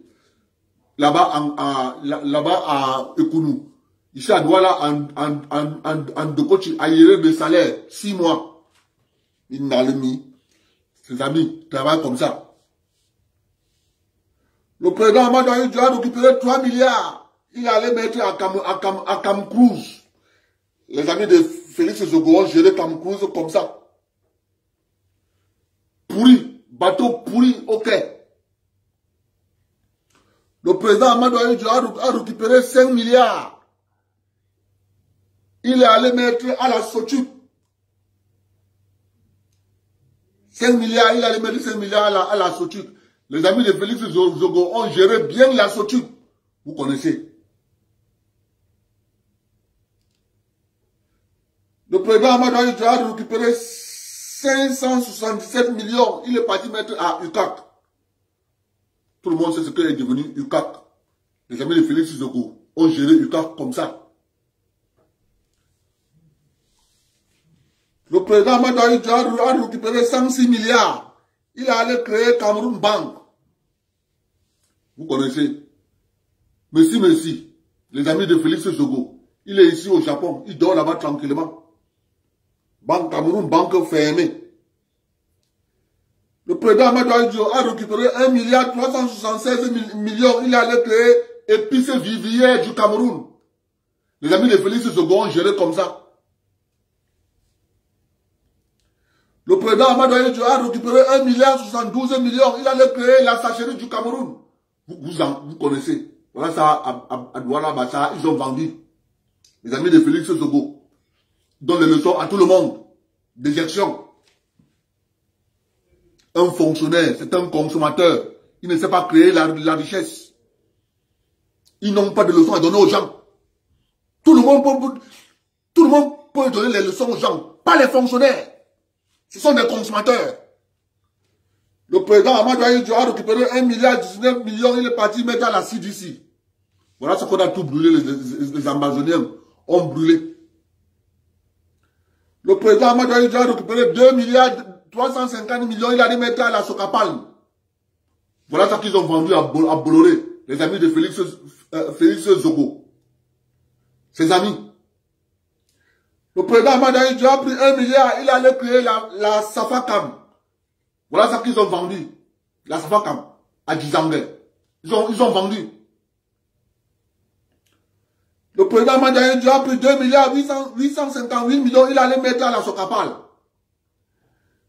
Là-bas à Ekounou. Ici à Douala, en Dokochi, à Yéré de salaire, 6 mois. Il n'a le mis. Ses amis travaillent comme ça. Le président Amadou Ahidjo a récupéré 3 milliards. Il allait mettre à Cam Cruz. Les amis de Félix Sogo ont géré Cam Cruz comme ça. Pourri. Bateau pourri, ok. Le président Amadou Ahidjo a récupéré 5 milliards. Il est allé mettre à la Sotuc. 5 milliards, il allait mettre 5 milliards à la Sotuc. Les amis de Félix Sogo ont géré bien la Sotuc. Vous connaissez. Le président Amadou Ahidjo a récupéré 577 millions. Il est parti mettre à UCAC. Tout le monde sait ce qu'est devenu UCAC. Les amis de Félix Sogo ont géré UCAC comme ça. Le Le président Madaï a récupéré 106 milliards. Il a allé créer Cameroun Bank. Vous connaissez. Merci. Les amis de Félix Sogo. Il est ici au Japon. Il dort là-bas tranquillement. Banque Cameroun, banque fermée. Le président Amadou a récupéré 1,376 milliard. Il allait créer épices vivières du Cameroun. Les amis de Félix Sogo ont géré comme ça. Le président Amadou a récupéré 1,72 milliard. Il allait créer la sacherie du Cameroun. Vous connaissez. Voilà ça, à Douala, Bassa, ils ont vendu. Les amis de Félix Sogo donnent les leçons à tout le monde. Déjection. Un fonctionnaire, c'est un consommateur. Il ne sait pas créer la richesse. Ils n'ont pas de leçons à donner aux gens. Tout le monde peut donner les leçons aux gens, pas les fonctionnaires. Ce sont des consommateurs. Le président Amadou Ahidjo a récupéré 1,19 milliard. Il est parti mettre à la CDC. Voilà ce qu'on a tout brûlé. Les Amazoniens ont brûlé. Le président Amadou Ahidjo a récupéré 2,350 millions. Il a dû mettre à la Socapal. Voilà ce qu'ils ont vendu à Bolloré. Les amis de Félix Sogo. Ses amis. Le président Amadou Ahidjo a pris 1 milliard. Il allait créer la Safacam. Voilà ce qu'ils ont vendu. La Safacam. À Djizangé. Ils ont vendu. Le président Amadou Ahidjo a pris 2,858 millions. Il allait mettre à la Socapal.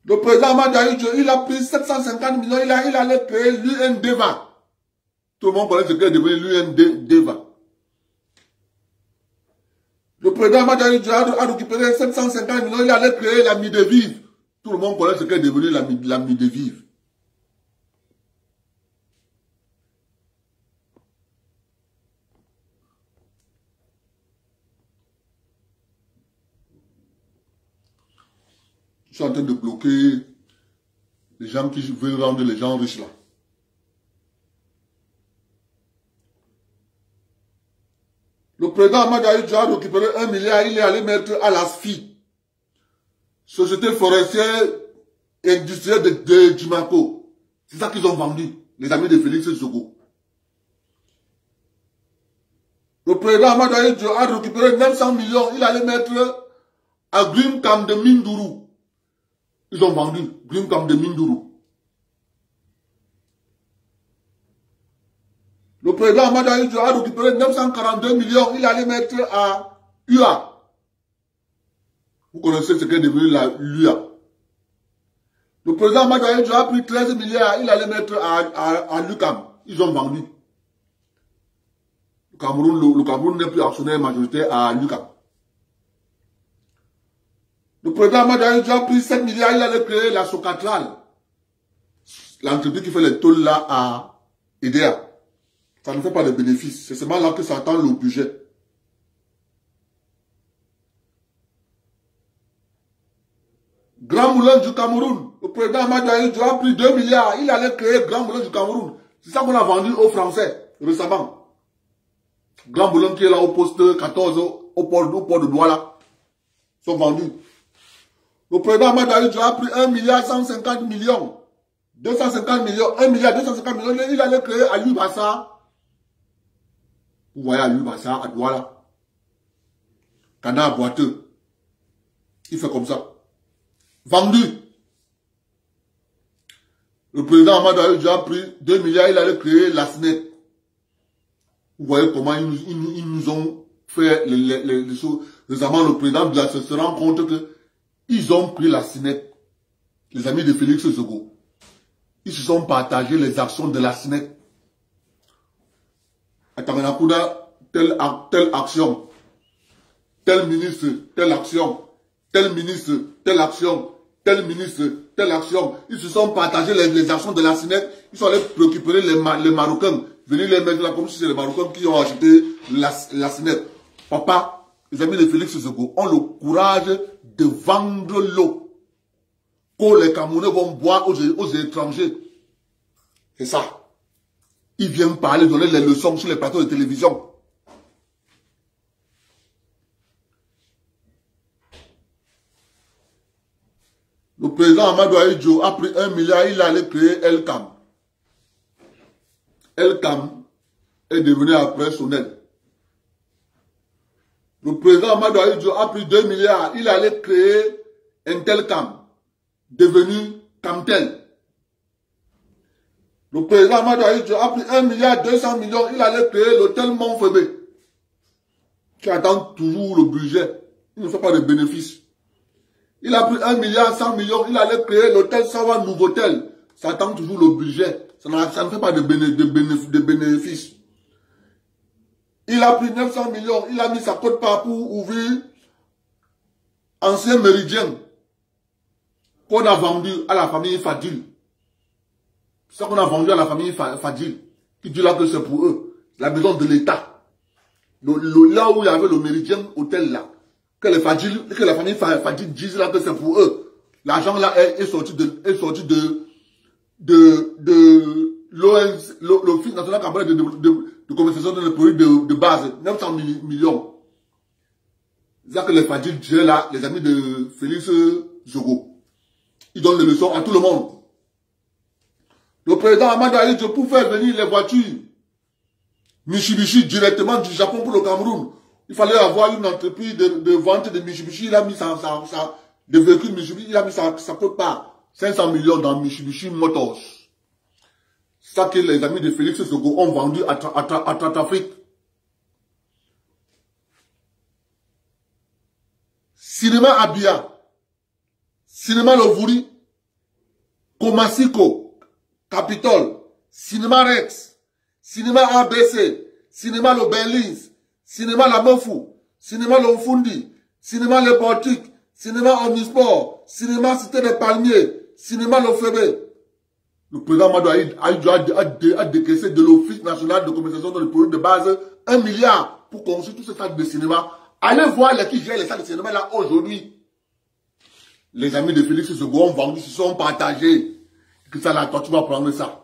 Le président Amadou Ahidjo, il a pris 750 millions. Il allait créer l'UNDEVA. Tout le monde connaît ce qu'est devenu l'UNDEVA. Le président Amadou Ahidjo a récupéré 750 millions. Il allait créer la Midevive. Tout le monde connaît ce qu'est devenu la Midevive. Je suis en train de bloquer les gens qui veulent rendre les gens riches là. Le président Amadou Ahidjo a récupéré 1 milliard. Il est allé mettre à la SFI. Société forestière industrielle de Djimako. C'est ça qu'ils ont vendu, les amis de Félix Sogo. Le président Amadou Ahidjo a récupéré 900 millions. Il allait mettre à Grimcam de Mindourou. Ils ont vendu Grimcam de Mindourou. Le président Amadou Ahidjo a récupéré 942 millions. Il allait mettre à UA. Vous connaissez ce qu'est devenu l'UA. Le président Amadou Ahidjo a pris 13 milliards. Il allait mettre à l'UCAM. Ils ont vendu. Le Cameroun n'est plus actionnaire majoritaire à l'UCAM. Le président Amadou Ahidjo a pris 7 milliards. Il allait créer la Socatral. L'entreprise qui fait les tôles là à EDA. Ça ne fait pas de bénéfices. C'est seulement là que ça attend le budget. Grand Moulin du Cameroun. Le président Amadou Ahidjo a pris 2 milliards. Il allait créer Grand Moulin du Cameroun. C'est ça qu'on a vendu aux Français récemment. Grand Moulin qui est là au poste 14, au port de Douala. Ils sont vendus. Le président Amadou Ahidjo a pris 1,150 milliard. 250 millions. 1 milliard 250 millions. Il allait créer à Lubassa. Vous voyez à Lubassa, à Douala. Canard boiteux. Il fait comme ça. Vendu. Le président Amadou Ahidjo a pris 2 milliards, il allait créer la SNEC. Vous voyez comment ils nous ont fait les choses. Récemment, le président se rend compte qu'ils ont pris la SNEC. Les amis de Félix Sogo. Ils se sont partagés les actions de la SNEC. À Tamanakouda, telle action. Tel ministre, telle action. Tel ministre, telle action. Tel ministre, telle action. Ils se sont partagés les actions de la SNEC. Ils sont allés récupérer les Marocains. Venir les mettre là comme si c'est les Marocains qui ont acheté la SNEC. Papa, les amis de Félix Sogo ont le courage de vendre l'eau que les Camerounais vont boire aux étrangers. C'est ça. Ils viennent parler, donner les leçons sur les plateaux de télévision. Le président Amadou Ahidjo a pris 1 milliard, il allait créer El-Cam. El-Cam est devenu après Sonel. Le président Amadou Ahidjo a pris 2 milliards, il allait créer Intelcam, devenu Camtel. Le président Amadou Ahidjo a pris 1 milliard 200 millions, il allait créer l'hôtel Montfebé, qui attend toujours le budget, il ne fait pas de bénéfices. Il a pris 1 milliard 100 millions, il allait créer l'hôtel Sawa Nouveautel, ça attend toujours le budget, ça ne fait pas de bénéfices. Il a pris 900 millions, il a mis sa cote-part pour ouvrir Ancien Méridien, qu'on a vendu à la famille Fadil. C'est ça qu'on a vendu à la famille Fadil, qui dit là que c'est pour eux, la maison de l'État. Là où il y avait le Méridien Hôtel là, que la famille Fadil disent là que c'est pour eux. L'argent là est sorti de l'ONC, l'Office national camerounais de commercialisation de produits de base, 900 millions. C'est ça que les Fadil disaient là, les amis de Félix Zogo. Ils donnent les leçons à tout le monde. Le président Amadou Ahidjo, pour faire venir les voitures Mitsubishi directement du Japon pour le Cameroun, il fallait avoir une entreprise de vente de Mitsubishi. Il a mis de véhicules Mitsubishi, il a mis sa cote-part 500 millions dans Mitsubishi Motors. C'est ça que les amis de Félix Zogo ont vendu à Trafrique. Cinéma Abia, Cinéma Lovouri, Komasiko, Capitole, Cinéma Rex, Cinéma ABC, Cinéma Le Berlins, Cinéma La Mofou, Cinéma Lomfundi, Cinéma Le Portique, Cinéma Omnisport, Cinéma Cité des Palmiers, Cinéma Lofébé. Le président Amadou Ahidjo a décaissé de l'Office national de commercialisation des produits de base 1 milliard pour construire tous ces salles de cinéma. Allez voir les qui gèrent les salles de cinéma là aujourd'hui. Les amis de Félix Zogo ont vendu, se sont partagés. Que ça là, toi tu vas prendre ça.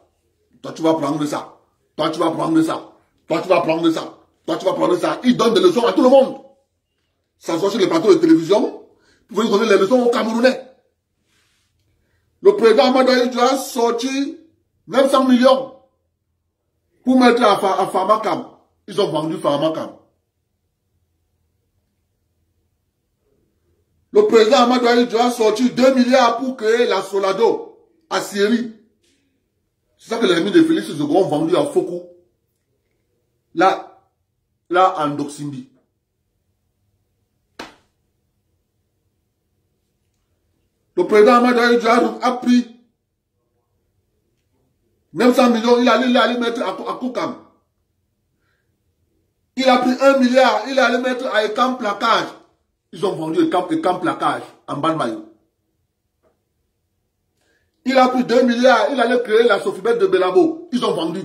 Toi tu vas prendre ça. Toi tu vas prendre ça. Toi tu vas prendre ça. Toi tu vas prendre ça. Ils donnent des leçons à tout le monde. Ça sort sur les plateaux de télévision. Vous pouvez donner les leçons aux Camerounais. Le président Amadou Ahidjo a sorti 900 millions pour mettre à Pharmacam. Ils ont vendu Pharmacam. Le président Amadou Ahidjo a sorti 2 milliards pour créer la Solado à Syrie. C'est ça que les amis de Félix Zogo ont vendu à Fokou. Là en Doximbi. Le président Amadou Ahidjo a pris 900 millions, il allait mettre à Koukam. Il a pris 1 milliard, il allait mettre à Ekam Placage. Ils ont vendu Ekam Placage en Balmaï. Il a pris 2 milliards, il allait créer la Sofibet de Belabo. Ils ont vendu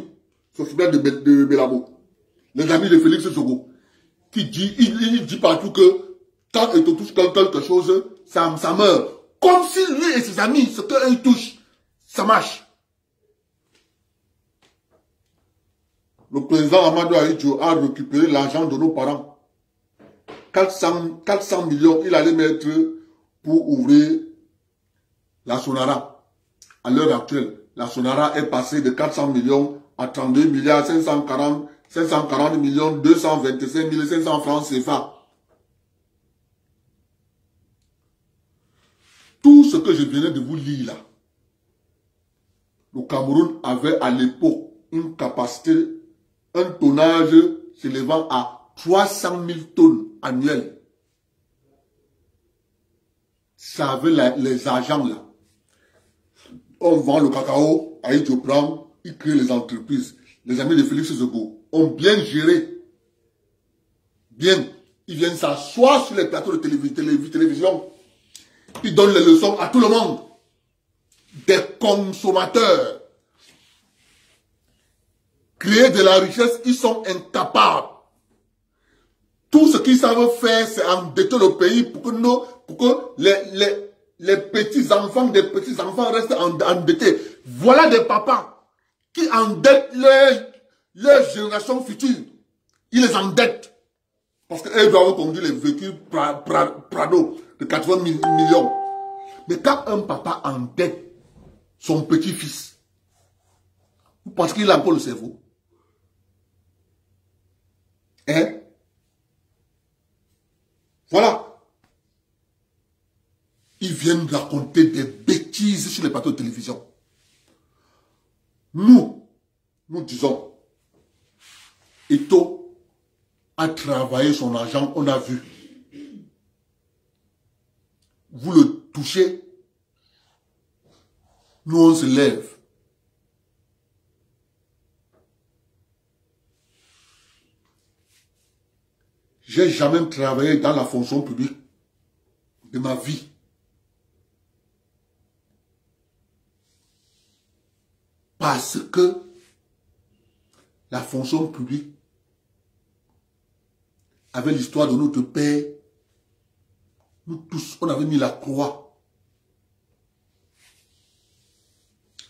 Sofibet de Belabo. Les amis de Félix Zogo, qui dit, il dit partout que quand il te touche quelque chose, ça meurt. Comme si lui et ses amis, ce qu'ils touchent, ça marche. Le président Amadou Ahidjo a récupéré l'argent de nos parents. 400 millions, il allait mettre pour ouvrir la Sonara. À l'heure actuelle, la Sonara est passée de 400 millions à 32 milliards 540 millions 225 500 francs CFA. Tout ce que je venais de vous lire là, le Cameroun avait à l'époque une capacité, un tonnage s'élevant à 300 000 tonnes annuelles. Ça avait les agents là. On vend le cacao, Ahidjo prend, il crée les entreprises. Les amis de Félix Zogo ont bien géré. Bien. Ils viennent s'asseoir sur les plateaux de télévision. Ils donnent les leçons à tout le monde. Des consommateurs. Créer de la richesse, ils sont incapables. Tout ce qu'ils savent faire, c'est endetter le pays pour que les petits-enfants des petits-enfants restent endettés. Voilà des papas qui endettent leur génération future. Ils les endettent. Parce qu'elles doivent conduire les véhicules Prado de 80 millions. Mais quand un papa endette son petit-fils, vous pensez qu'il a encore le cerveau? Hein? Voilà. Ils viennent raconter des bêtises sur les plateaux de télévision. Nous disons, Eto'o a travaillé son argent, on a vu. Vous le touchez, nous on se lève. J'ai jamais travaillé dans la fonction publique de ma vie. Parce que la fonction publique avait l'histoire de notre père. Nous tous, on avait mis la croix.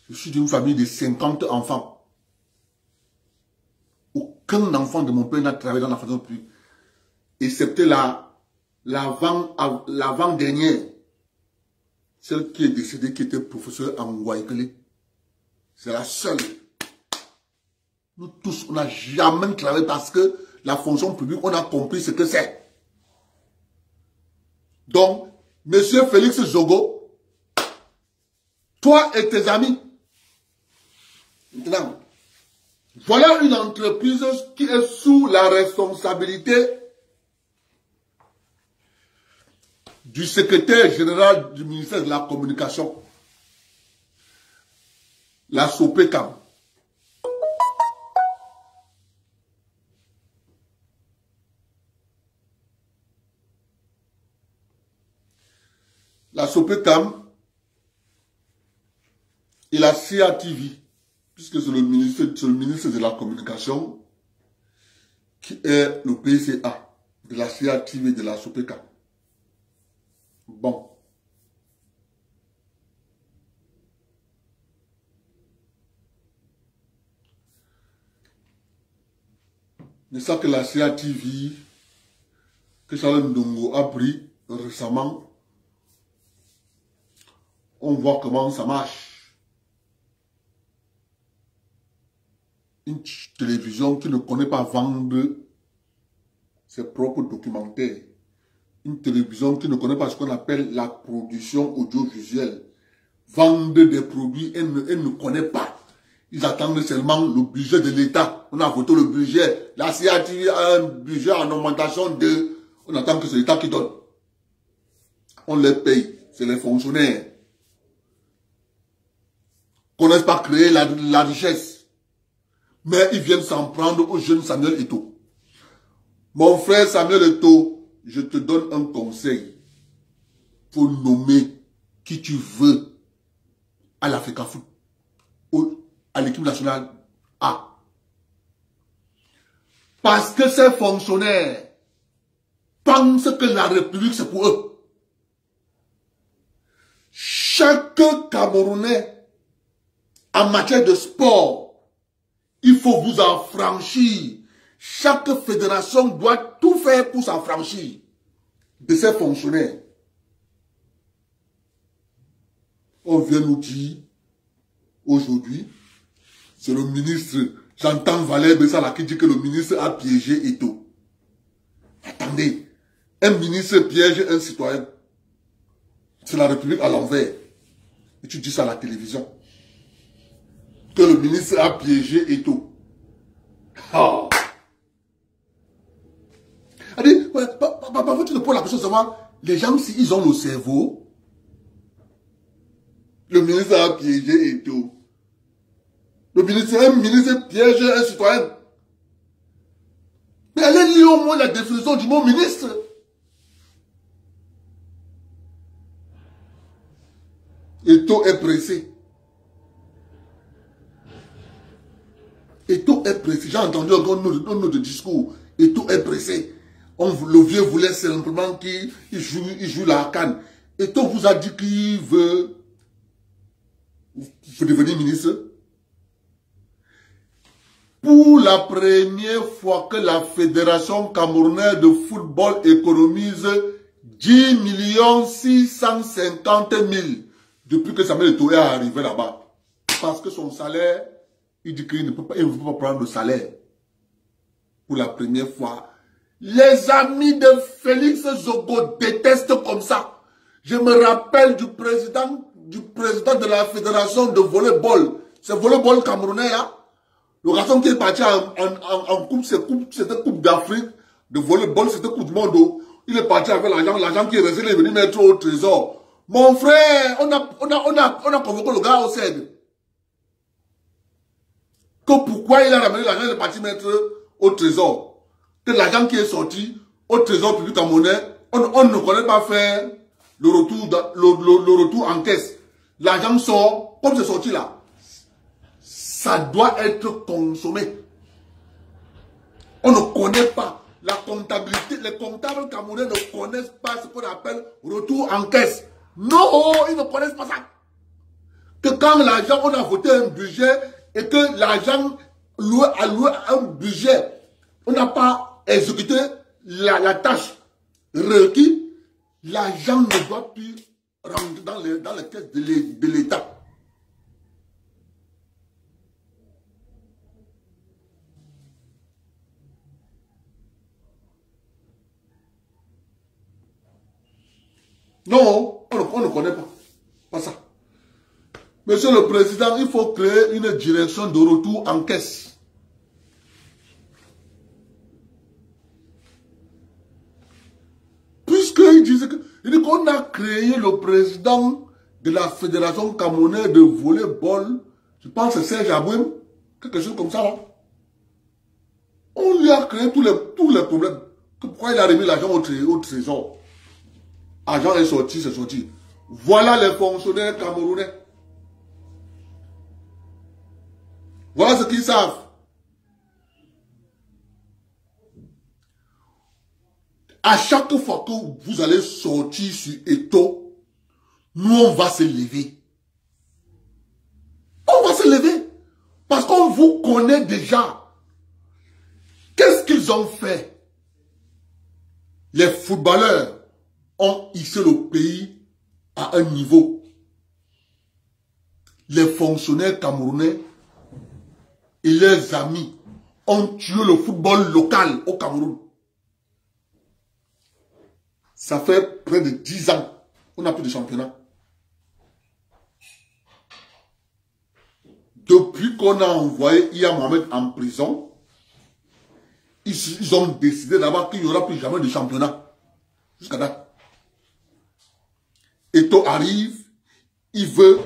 Je suis d'une famille de 50 enfants. Aucun enfant de mon père n'a travaillé dans la fonction publique. Excepté l'avant-dernière. Celle qui est décédée, qui était professeur en Waikele. C'est la seule. Nous tous, on n'a jamais travaillé parce que la fonction publique, on a compris ce que c'est. Donc, monsieur Félix Zogo, toi et tes amis, maintenant, voilà une entreprise qui est sous la responsabilité du secrétaire général du ministère de la Communication, la SOPECAM. La SOPECAM et la CATV, puisque c'est le ministre de la Communication qui est le PCA de la CATV et de la SOPECAM. Bon. Mais ça que la CATV, que Charles Ndongo a pris récemment, on voit comment ça marche. Une télévision qui ne connaît pas vendre ses propres documentaires. Une télévision qui ne connaît pas ce qu'on appelle la production audiovisuelle. Vendre des produits, elle ne connaît pas. Ils attendent seulement le budget de l'État. On a voté le budget. La CATV a un budget en augmentation de... On attend que c'est l'État qui donne. On les paye. C'est les fonctionnaires. Ils ne connaissent pas créer la richesse. Mais ils viennent s'en prendre au jeune Samuel Eto'o. Mon frère Samuel Eto'o, je te donne un conseil. Il faut nommer qui tu veux à l'Africa Foot, à l'équipe nationale A. Parce que ces fonctionnaires pensent que la République c'est pour eux. Chaque Camerounais en matière de sport, il faut vous affranchir. Chaque fédération doit tout faire pour s'affranchir de ces fonctionnaires. On vient nous dire, aujourd'hui, c'est le ministre, j'entends Valère Bessala qui dit que le ministre a piégé Eto'o. Attendez, un ministre piège un citoyen. C'est la République à l'envers. Et tu dis ça à la télévision. Que le ministre a piégé Eto'o. Oh. Parfois, tu te poses la question de savoir, les gens, s'ils ont le cerveau, le ministre a piégé Eto'o. Un ministre piège un citoyen. Mais allez lire au moins la définition du mot ministre. Eto'o est pressé. Eto'o est pressé. J'ai entendu encore notre discours. Eto'o est pressé. Le vieux voulait simplement qu'il joue la canne. Eto'o vous a dit qu'il veut devenir ministre. Pour la première fois que la Fédération camerounaise de football économise 10 650 000 depuis que Samuel Eto'o est arrivé là-bas. Parce que son salaire, il dit qu'il ne peut pas prendre de salaire. Pour la première fois. Les amis de Félix Zogo détestent comme ça. Je me rappelle du président de la fédération de volleyball. C'est volleyball camerounais là. Le garçon qui est parti en coupe, c'était coupe d'Afrique de volleyball, c'était coupe du monde. Il est parti avec l'argent qui est resté, il est venu mettre au trésor. Mon frère, on a convoqué le gars au CED. Que pourquoi il a ramené l'argent, il est parti mettre au trésor. Que l'argent qui est sorti au trésor public en monnaie, on ne connaît pas faire le retour en caisse. L'argent sort, comme c'est sorti là. Ça doit être consommé. On ne connaît pas la comptabilité. Les comptables camerounais ne connaissent pas ce qu'on appelle retour en caisse. Non, ils ne connaissent pas ça. Que quand l'argent, on a voté un budget et que l'argent a loué un budget, on n'a pas exécuté la tâche requise, l'argent ne doit plus rentrer dans les caisses de l'État. Non, on ne connaît pas ça. Monsieur le Président, il faut créer une direction de retour en caisse. Puisqu'il disait qu'on a créé le président de la Fédération camerounaise de volleyball, je pense que c'est Serge Abouem, quelque chose comme ça là. On lui a créé tous les problèmes. Pourquoi il a remis l'argent au trésor? Argent est sorti, c'est sorti. Voilà les fonctionnaires camerounais. Voilà ce qu'ils savent. À chaque fois que vous allez sortir sur Eto'o, nous on va se lever. On va se lever. Parce qu'on vous connaît déjà. Qu'est-ce qu'ils ont fait? Les footballeurs ont hissé le pays à un niveau. Les fonctionnaires camerounais et leurs amis ont tué le football local au Cameroun. Ça fait près de 10 ans qu'on n'a plus de championnat. Depuis qu'on a envoyé Iya Mohamed en prison, ils ont décidé d'abord qu'il n'y aura plus jamais de championnat. Jusqu'à date. Eto'o arrive, il veut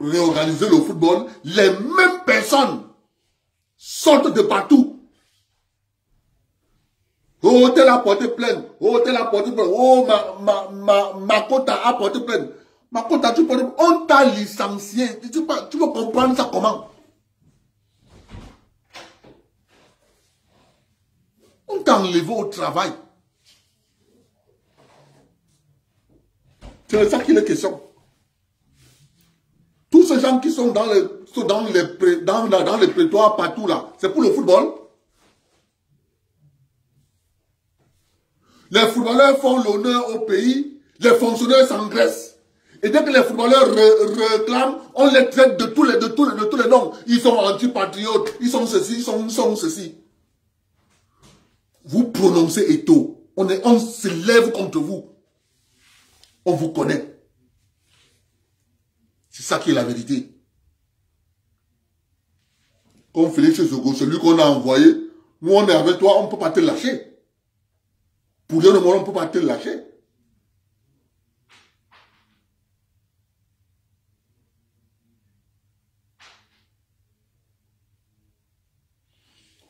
réorganiser le football. Les mêmes personnes sortent de partout. Oh, tel a porté plainte. Oh, tel a porté plainte. Oh, Makota a porté plainte. Makota, tu portes plainte. On t'a licencié. Tu peux comprendre ça comment? On t'a enlevé au travail. C'est ça qu'il est question. Tous ces gens qui sont dans les prétoires partout là, c'est pour le football. Les footballeurs font l'honneur au pays, les fonctionnaires s'engraissent. Et dès que les footballeurs réclament, on les traite de tous les noms. Ils sont antipatriotes, ils sont ceci, ils sont ceci. Vous prononcez Eto'o, on se lève contre vous. On vous connaît. C'est ça qui est la vérité. Comme Félix Zogo, celui qu'on a envoyé, nous on est avec toi, on ne peut pas te lâcher. Pour dire le mot, on ne peut pas te lâcher.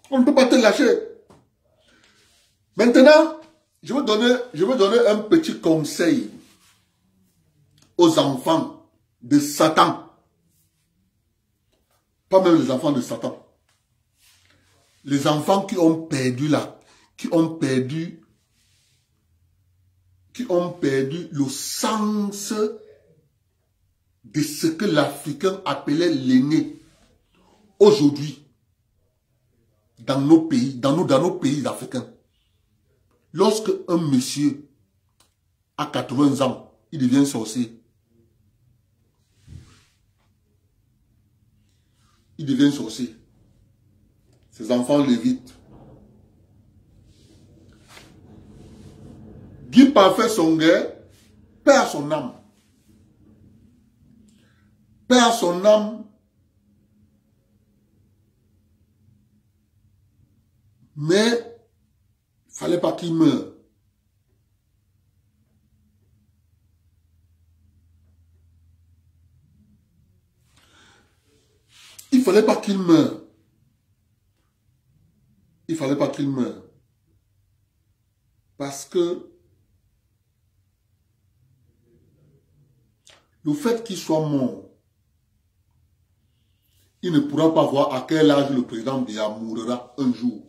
On ne peut pas te lâcher. Maintenant, je vais donner un petit conseil aux enfants de Satan. Pas même les enfants de Satan. Les enfants qui ont perdu le sens de ce que l'Africain appelait l'aîné. Aujourd'hui, dans nos pays africains, lorsque un monsieur à 80 ans, il devient sorcier. Il devient sorcier. Ses enfants l'évitent. Guy Parfait Songhai perd son âme. Perd son âme. Mais il ne fallait pas qu'il meure. Il ne fallait pas qu'il meure. Il ne fallait pas qu'il meure. Parce que le fait qu'il soit mort, il ne pourra pas voir à quel âge le président Biya mourra un jour.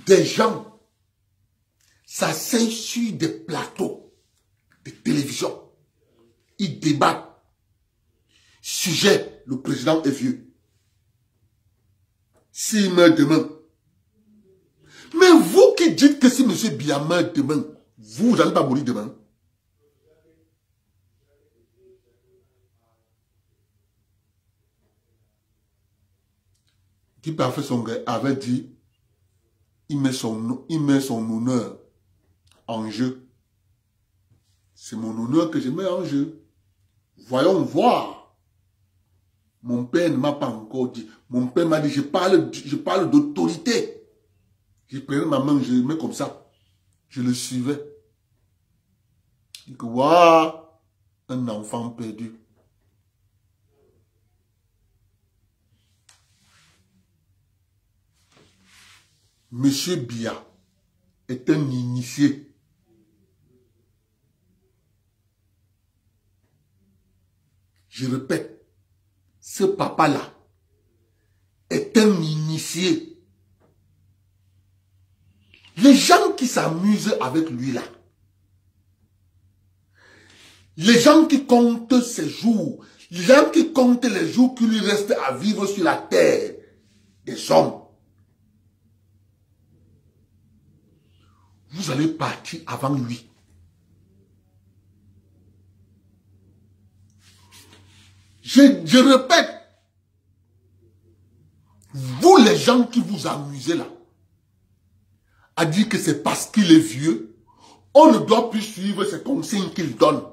Des gens s'asseyent sur des plateaux de télévision. Ils débattent. Sujet, le président est vieux. S'il meurt demain. Mais vous qui dites que si M. Biya meurt demain, vous n'allez pas mourir demain. Guy Parfait Songhai avait dit, il met son honneur en jeu. C'est mon honneur que je mets en jeu. Voyons voir. Mon père ne m'a pas encore dit. Mon père m'a dit, je parle d'autorité. Je prenais ma main, je le mets comme ça. Je le suivais. Il dit, waouh, un enfant perdu. Monsieur Biya est un initié. Je répète, ce papa-là est un initié. Les gens qui s'amusent avec lui là, les gens qui comptent ses jours, les gens qui comptent les jours qui lui restent à vivre sur la terre des hommes, vous allez partir avant lui. Je répète, vous les gens qui vous amusez là, à dire que c'est parce qu'il est vieux, on ne doit plus suivre ces consignes qu'il donne.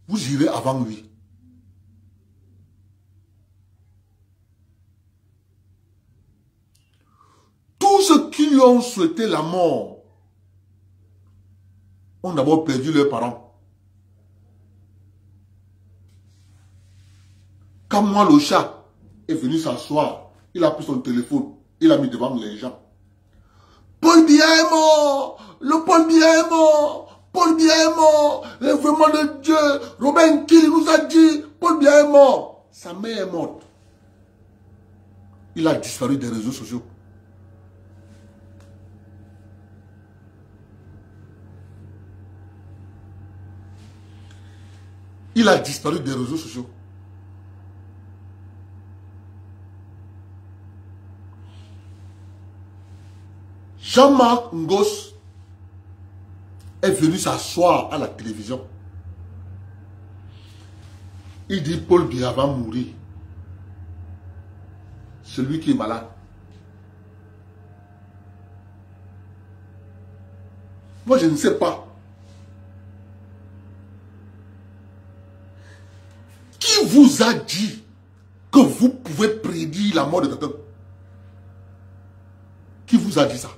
Vous irez avant lui. Tous ceux qui lui ont souhaité la mort ont d'abord perdu leurs parents. Quand moi, le chat est venu s'asseoir, il a pris son téléphone, il a mis devant les gens. Paul Biya est mort, le Paul Biya est mort, Paul Biya est mort, le vraiment de Dieu, Robin Kill nous a dit, Paul Biya est mort. Sa mère est morte. Il a disparu des réseaux sociaux. Il a disparu des réseaux sociaux. Jean-Marc Ngos est venu s'asseoir à la télévision. Il dit Paul Biya va mourir. Celui qui est malade. Moi, je ne sais pas. Qui vous a dit que vous pouvez prédire la mort de quelqu'un? Qui vous a dit ça?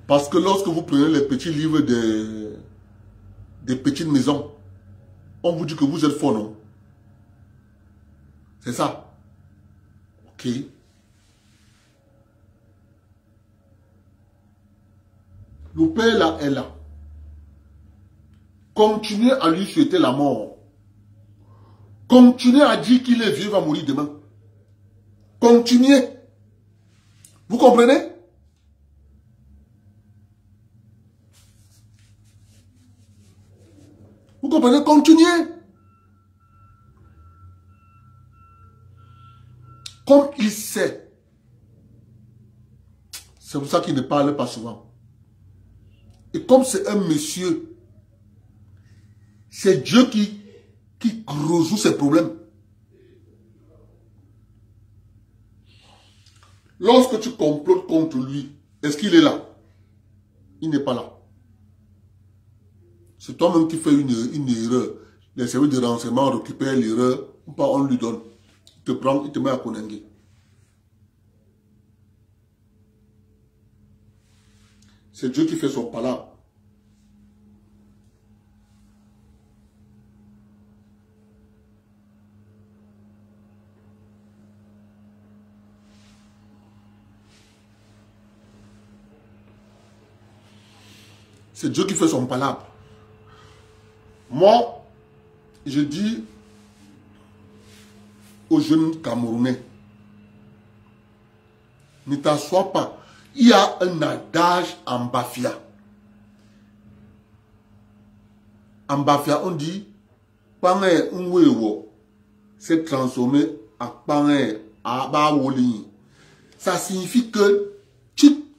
Parce que lorsque vous prenez les petits livres des petites maisons, on vous dit que vous êtes fort, non? C'est ça? Ok. Le père là est là. Continuez à lui souhaiter la mort. Continuez à dire qu'il est vieux, va mourir demain. Continuez. Vous comprenez? Vous comprenez? Continuez. Comme il sait. C'est pour ça qu'il ne parle pas souvent. Et comme c'est un monsieur, c'est Dieu qui résout ses problèmes. Lorsque tu complotes contre lui, est-ce qu'il est là? Il n'est pas là. C'est toi-même qui fais une erreur. Les services de renseignement récupèrent l'erreur, ou pas on lui donne. Il te prend, il te met à Konengue. C'est Dieu qui fait son palabre. C'est Dieu qui fait son palabre. Moi, je dis aux jeunes Camerounais, ne t'assois pas. Il y a un adage en Bafia. En Bafia, on dit, Pangé Nwewo s'est transformé en Pangé Abawoli. Ça signifie que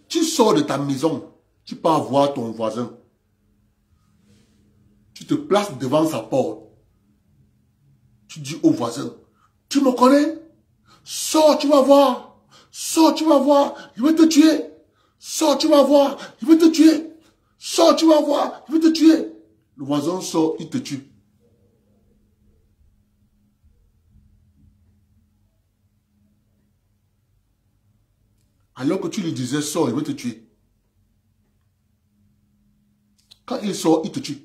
tu sors de ta maison, tu pars voir ton voisin. Tu te places devant sa porte. Tu dis au voisin, tu me connais? Sors, tu vas voir. Sors, tu vas voir, il va te tuer. Sors, tu vas voir, il va te tuer. Sors, tu vas voir, il va te tuer. Le voisin sort, il te tue. Alors que tu lui disais, sors, il va te tuer. Quand il sort, il te tue.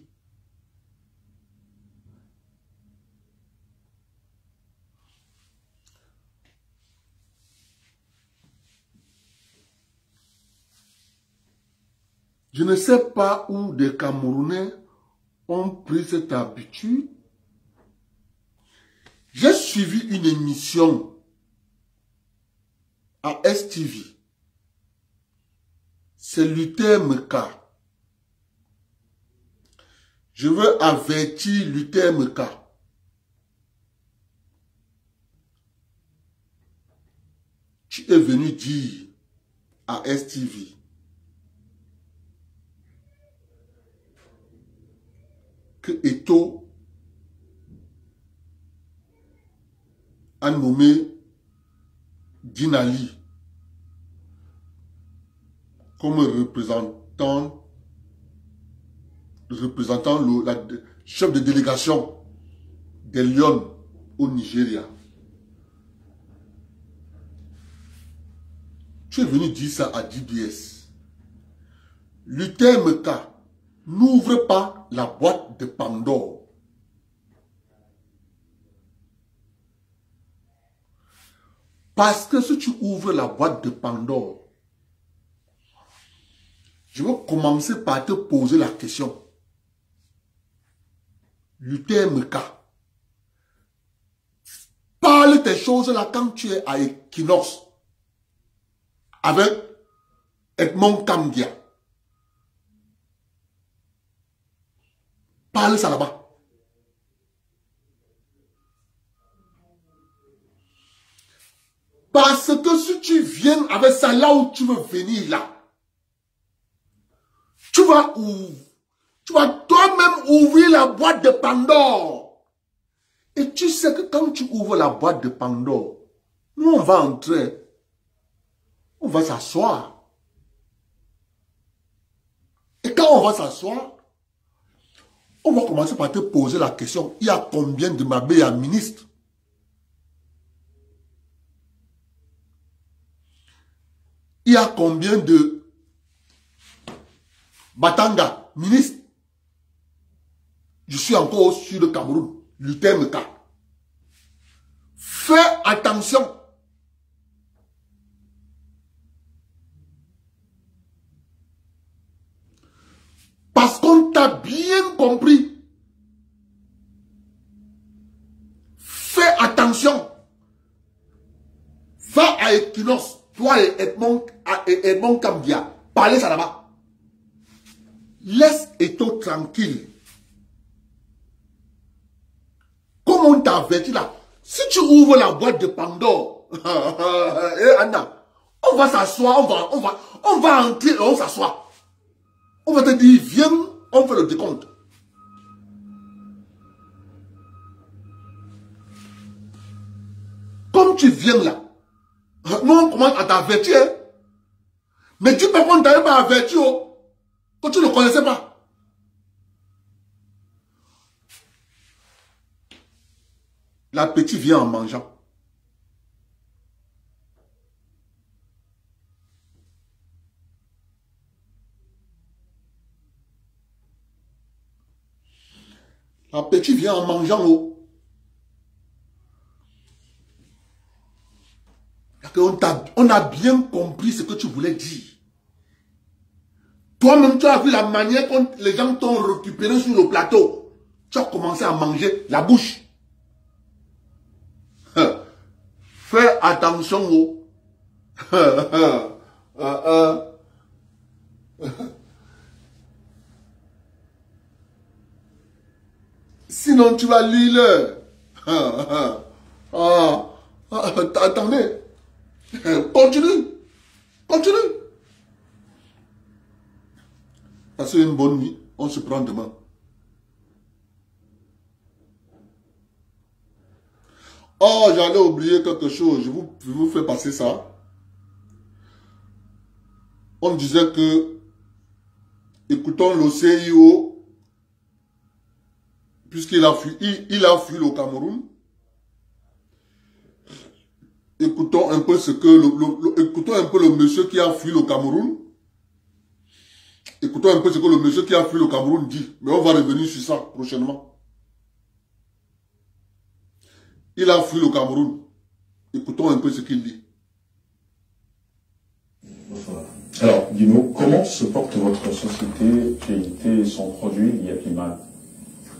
Je ne sais pas où des Camerounais ont pris cette habitude. J'ai suivi une émission à STV. C'est Luther Meka. Je veux avertir Luther Meka. Tu es venu dire à STV que Eto a nommé Dinali comme représentant le chef de délégation des Lions au Nigeria. Tu es venu dire ça à DBS. Luther Meka, n'ouvre pas la boîte de Pandore. Parce que si tu ouvres la boîte de Pandore, je vais commencer par te poser la question. Luther Meka, parle tes choses là quand tu es à Equinox avec Edmond Kamdia. Parle ça là-bas. Parce que si tu viens avec ça là où tu veux venir là, tu vas toi-même ouvrir la boîte de Pandore. Et tu sais que quand tu ouvres la boîte de Pandore, nous on va entrer, on va s'asseoir. Et quand on va s'asseoir, on va commencer par te poser la question, il y a combien de Mabé à ministre? Il y a combien de Batanga, ministre? Je suis encore sur le Cameroun, Luther Meka. Fais attention. Parce qu'on t'a bien compris. Fais attention. Va à Equinox, toi et Edmond Kamdia. Parlez ça là-bas. Laisse Eto tranquille. averti là. Si tu ouvres la boîte de Pandore, Anna, on va s'asseoir, on va entrer et on s'assoit. On va te dire, viens, on fait le décompte. Comme tu viens là, nous on commence à t'avertir. Hein? Mais tu par contre, tu n'avais pas averti, oh, que tu ne connaissais pas. L'appétit vient en mangeant. L'appétit vient en mangeant. Oh. On a bien compris ce que tu voulais dire. Toi-même, tu as vu la manière dont les gens t'ont récupéré sur le plateau. Tu as commencé à manger la bouche. Fais attention. Oh. Sinon, tu vas lire. Attendez. Continue. Continue. Passez une bonne nuit. On se prend demain. Oh, j'allais oublier quelque chose. Je vous fais passer ça. On disait que, écoutons le CIO, puisqu'il a fui, il a fui le Cameroun. Écoutons un peu écoutons un peu le monsieur qui a fui le Cameroun. Écoutons un peu ce que le monsieur qui a fui le Cameroun dit. Mais on va revenir sur ça prochainement. Il a fui le Cameroun. Écoutons un peu ce qu'il dit. Bonsoir. Alors, dis-nous, comment se porte votre société GIT et son produit Yapimal?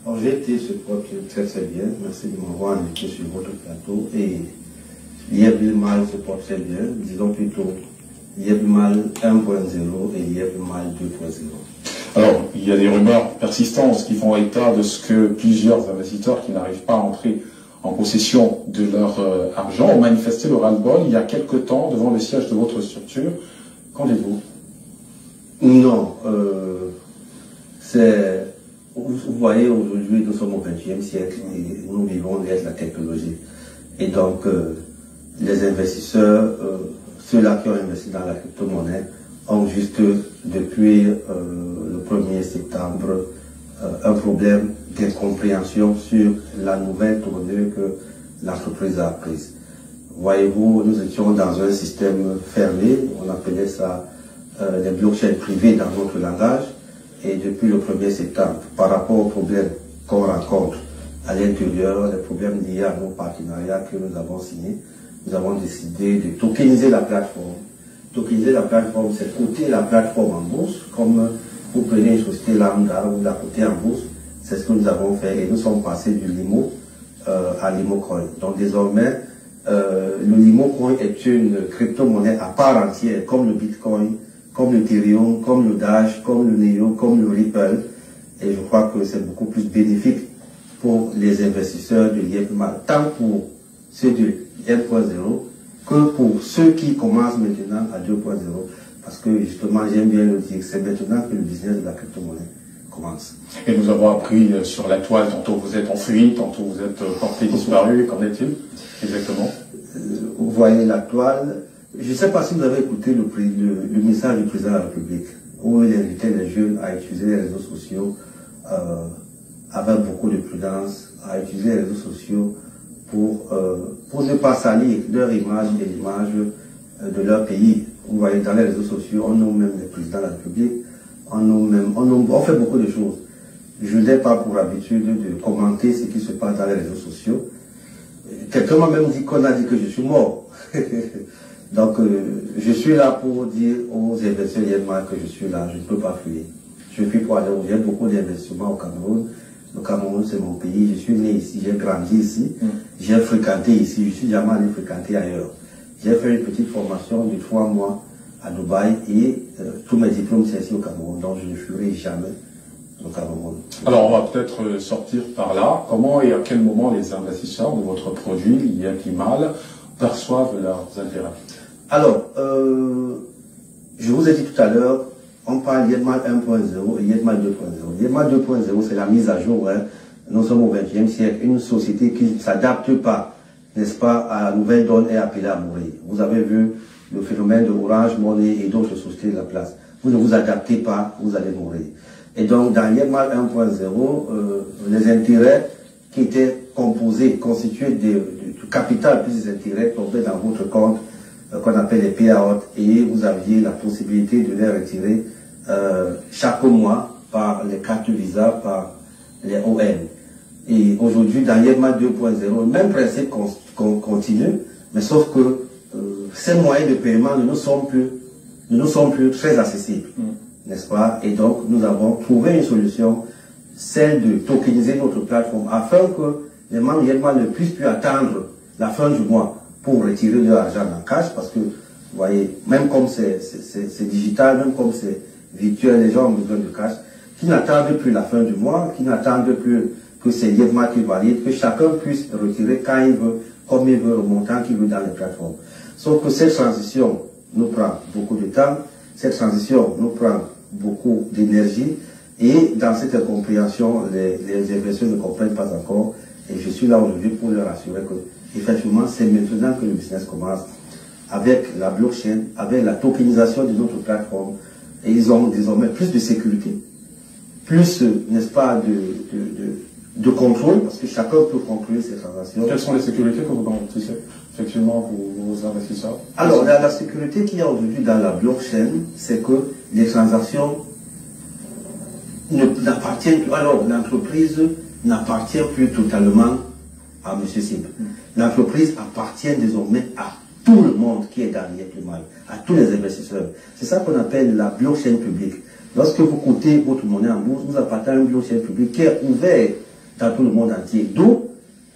Alors, GIT se porte très très bien. Merci de m'avoir invité sur votre plateau. Et Yapimal se porte très bien. Disons plutôt Yapimal 1.0 et Yapimal 2.0. Alors, il y a des rumeurs persistantes qui font état de ce que plusieurs investisseurs qui n'arrivent pas à entrer en possession de leur argent ont manifesté le ras-le-bol il y a quelque temps devant le siège de votre structure. Qu'en dites-vous? Non, vous voyez, aujourd'hui, nous sommes au XXe siècle et nous vivons avec la technologie. Et donc, les investisseurs, ceux-là qui ont investi dans la crypto-monnaie, ont juste, depuis le 1er septembre, un problème d'incompréhension sur la nouvelle tournure que l'entreprise a prise. Voyez-vous, nous étions dans un système fermé, on appelait ça les blockchains privés dans notre langage, et depuis le 1er septembre, par rapport aux problèmes qu'on rencontre à l'intérieur, les problèmes liés à nos partenariats que nous avons signés, nous avons décidé de tokeniser la plateforme. Tokeniser la plateforme, c'est coter la plateforme en bourse, comme vous prenez une société lambda, vous la cotez en bourse, c'est ce que nous avons fait, et nous sommes passés du Limo à LimoCoin. Donc désormais, le LimoCoin est une crypto-monnaie à part entière, comme le Bitcoin, comme l'Ethereum, comme le Dash, comme le Neo, comme le Ripple. Et je crois que c'est beaucoup plus bénéfique pour les investisseurs de l'IFMA, tant pour ceux de 1.0 que pour ceux qui commencent maintenant à 2.0. Parce que justement, j'aime bien le dire, c'est maintenant que le business de la crypto-monnaie commence. Et nous avons appris sur la toile, tantôt vous êtes en fuite, tantôt vous êtes porté disparu, qu'en est-il exactement? Vous voyez la toile. Je ne sais pas si vous avez écouté le message du président de la République, où il invitait les jeunes à utiliser les réseaux sociaux avec beaucoup de prudence, à utiliser les réseaux sociaux pour ne pas salir leur image et l'image de leur pays. Vous voyez, dans les réseaux sociaux, on nomme même les présidents de la République, on fait beaucoup de choses. Je n'ai pas pour habitude de commenter ce qui se passe dans les réseaux sociaux. Quelqu'un m'a même dit qu'on a dit que je suis mort. Donc, je suis là pour dire aux investisseurs que je suis là, je ne peux pas fuir. Je suis pour aller où il y a beaucoup d'investissements au Cameroun. Le Cameroun, c'est mon pays, je suis né ici, j'ai grandi ici, j'ai fréquenté ici, je suis jamais allé fréquenter ailleurs. J'ai fait une petite formation de 3 mois à Dubaï et tous mes diplômes, c'est ici au Cameroun, donc je ne fuirai jamais au Cameroun. Alors, on va peut-être sortir par là. Comment et à quel moment les investisseurs de votre produit, Yetmal, perçoivent leurs intérêts? Alors, je vous ai dit tout à l'heure, on parle Yetmal 1.0 et Yetmal 2.0. Yetmal 2.0, c'est la mise à jour. Hein. Nous sommes au XXe siècle, une société qui ne s'adapte pas, n'est-ce pas, à la nouvelle donne est appelée à mourir. Vous avez vu le phénomène de Orange Money et d'autres sociétés de la place. Vous ne vous adaptez pas, vous allez mourir. Et donc, dans Yetmal 1.0, les intérêts qui étaient composés, constitués du capital plus des intérêts tombaient dans votre compte qu'on appelle les payouts, et vous aviez la possibilité de les retirer chaque mois par les cartes Visa, par les OM. Et aujourd'hui, dans Yetmal 2.0, le même principe continue, mais sauf que ces moyens de paiement ne nous sont plus très accessibles, n'est-ce pas? Et donc, nous avons trouvé une solution, celle de tokeniser notre plateforme, afin que les membres Yetmal ne puissent plus attendre la fin du mois pour retirer leur argent en cash, parce que, vous voyez, même comme c'est digital, même comme c'est virtuel, les gens ont besoin de cash, qui n'attendent plus la fin du mois, qui n'attendent plus que c'est Yetmal qui valide, que chacun puisse retirer quand il veut, comme il veut, le montant qu'il veut dans les plateformes. Sauf que cette transition nous prend beaucoup de temps, cette transition nous prend beaucoup d'énergie, et dans cette incompréhension, les investisseurs ne comprennent pas encore, et je suis là aujourd'hui pour leur assurer que, effectivement, c'est maintenant que le business commence, avec la blockchain, avec la tokenisation de notre plateforme, et ils ont désormais plus de sécurité, plus, n'est-ce pas, de contrôle, parce que chacun peut contrôler ses transactions. Quelles sont les sécurités que vous garantissez, effectivement, pour vos investisseurs? Alors, la sécurité qu'il y a aujourd'hui dans la blockchain, c'est que les transactions n'appartiennent plus, alors l'entreprise n'appartient plus totalement à M. Simba. L'entreprise appartient désormais à tout le monde qui est dans Yetmal, à tous les investisseurs. C'est ça qu'on appelle la blockchain publique. Lorsque vous cotez votre monnaie en bourse, vous appartenez à une blockchain publique qui est ouverte dans tout le monde entier. D'où,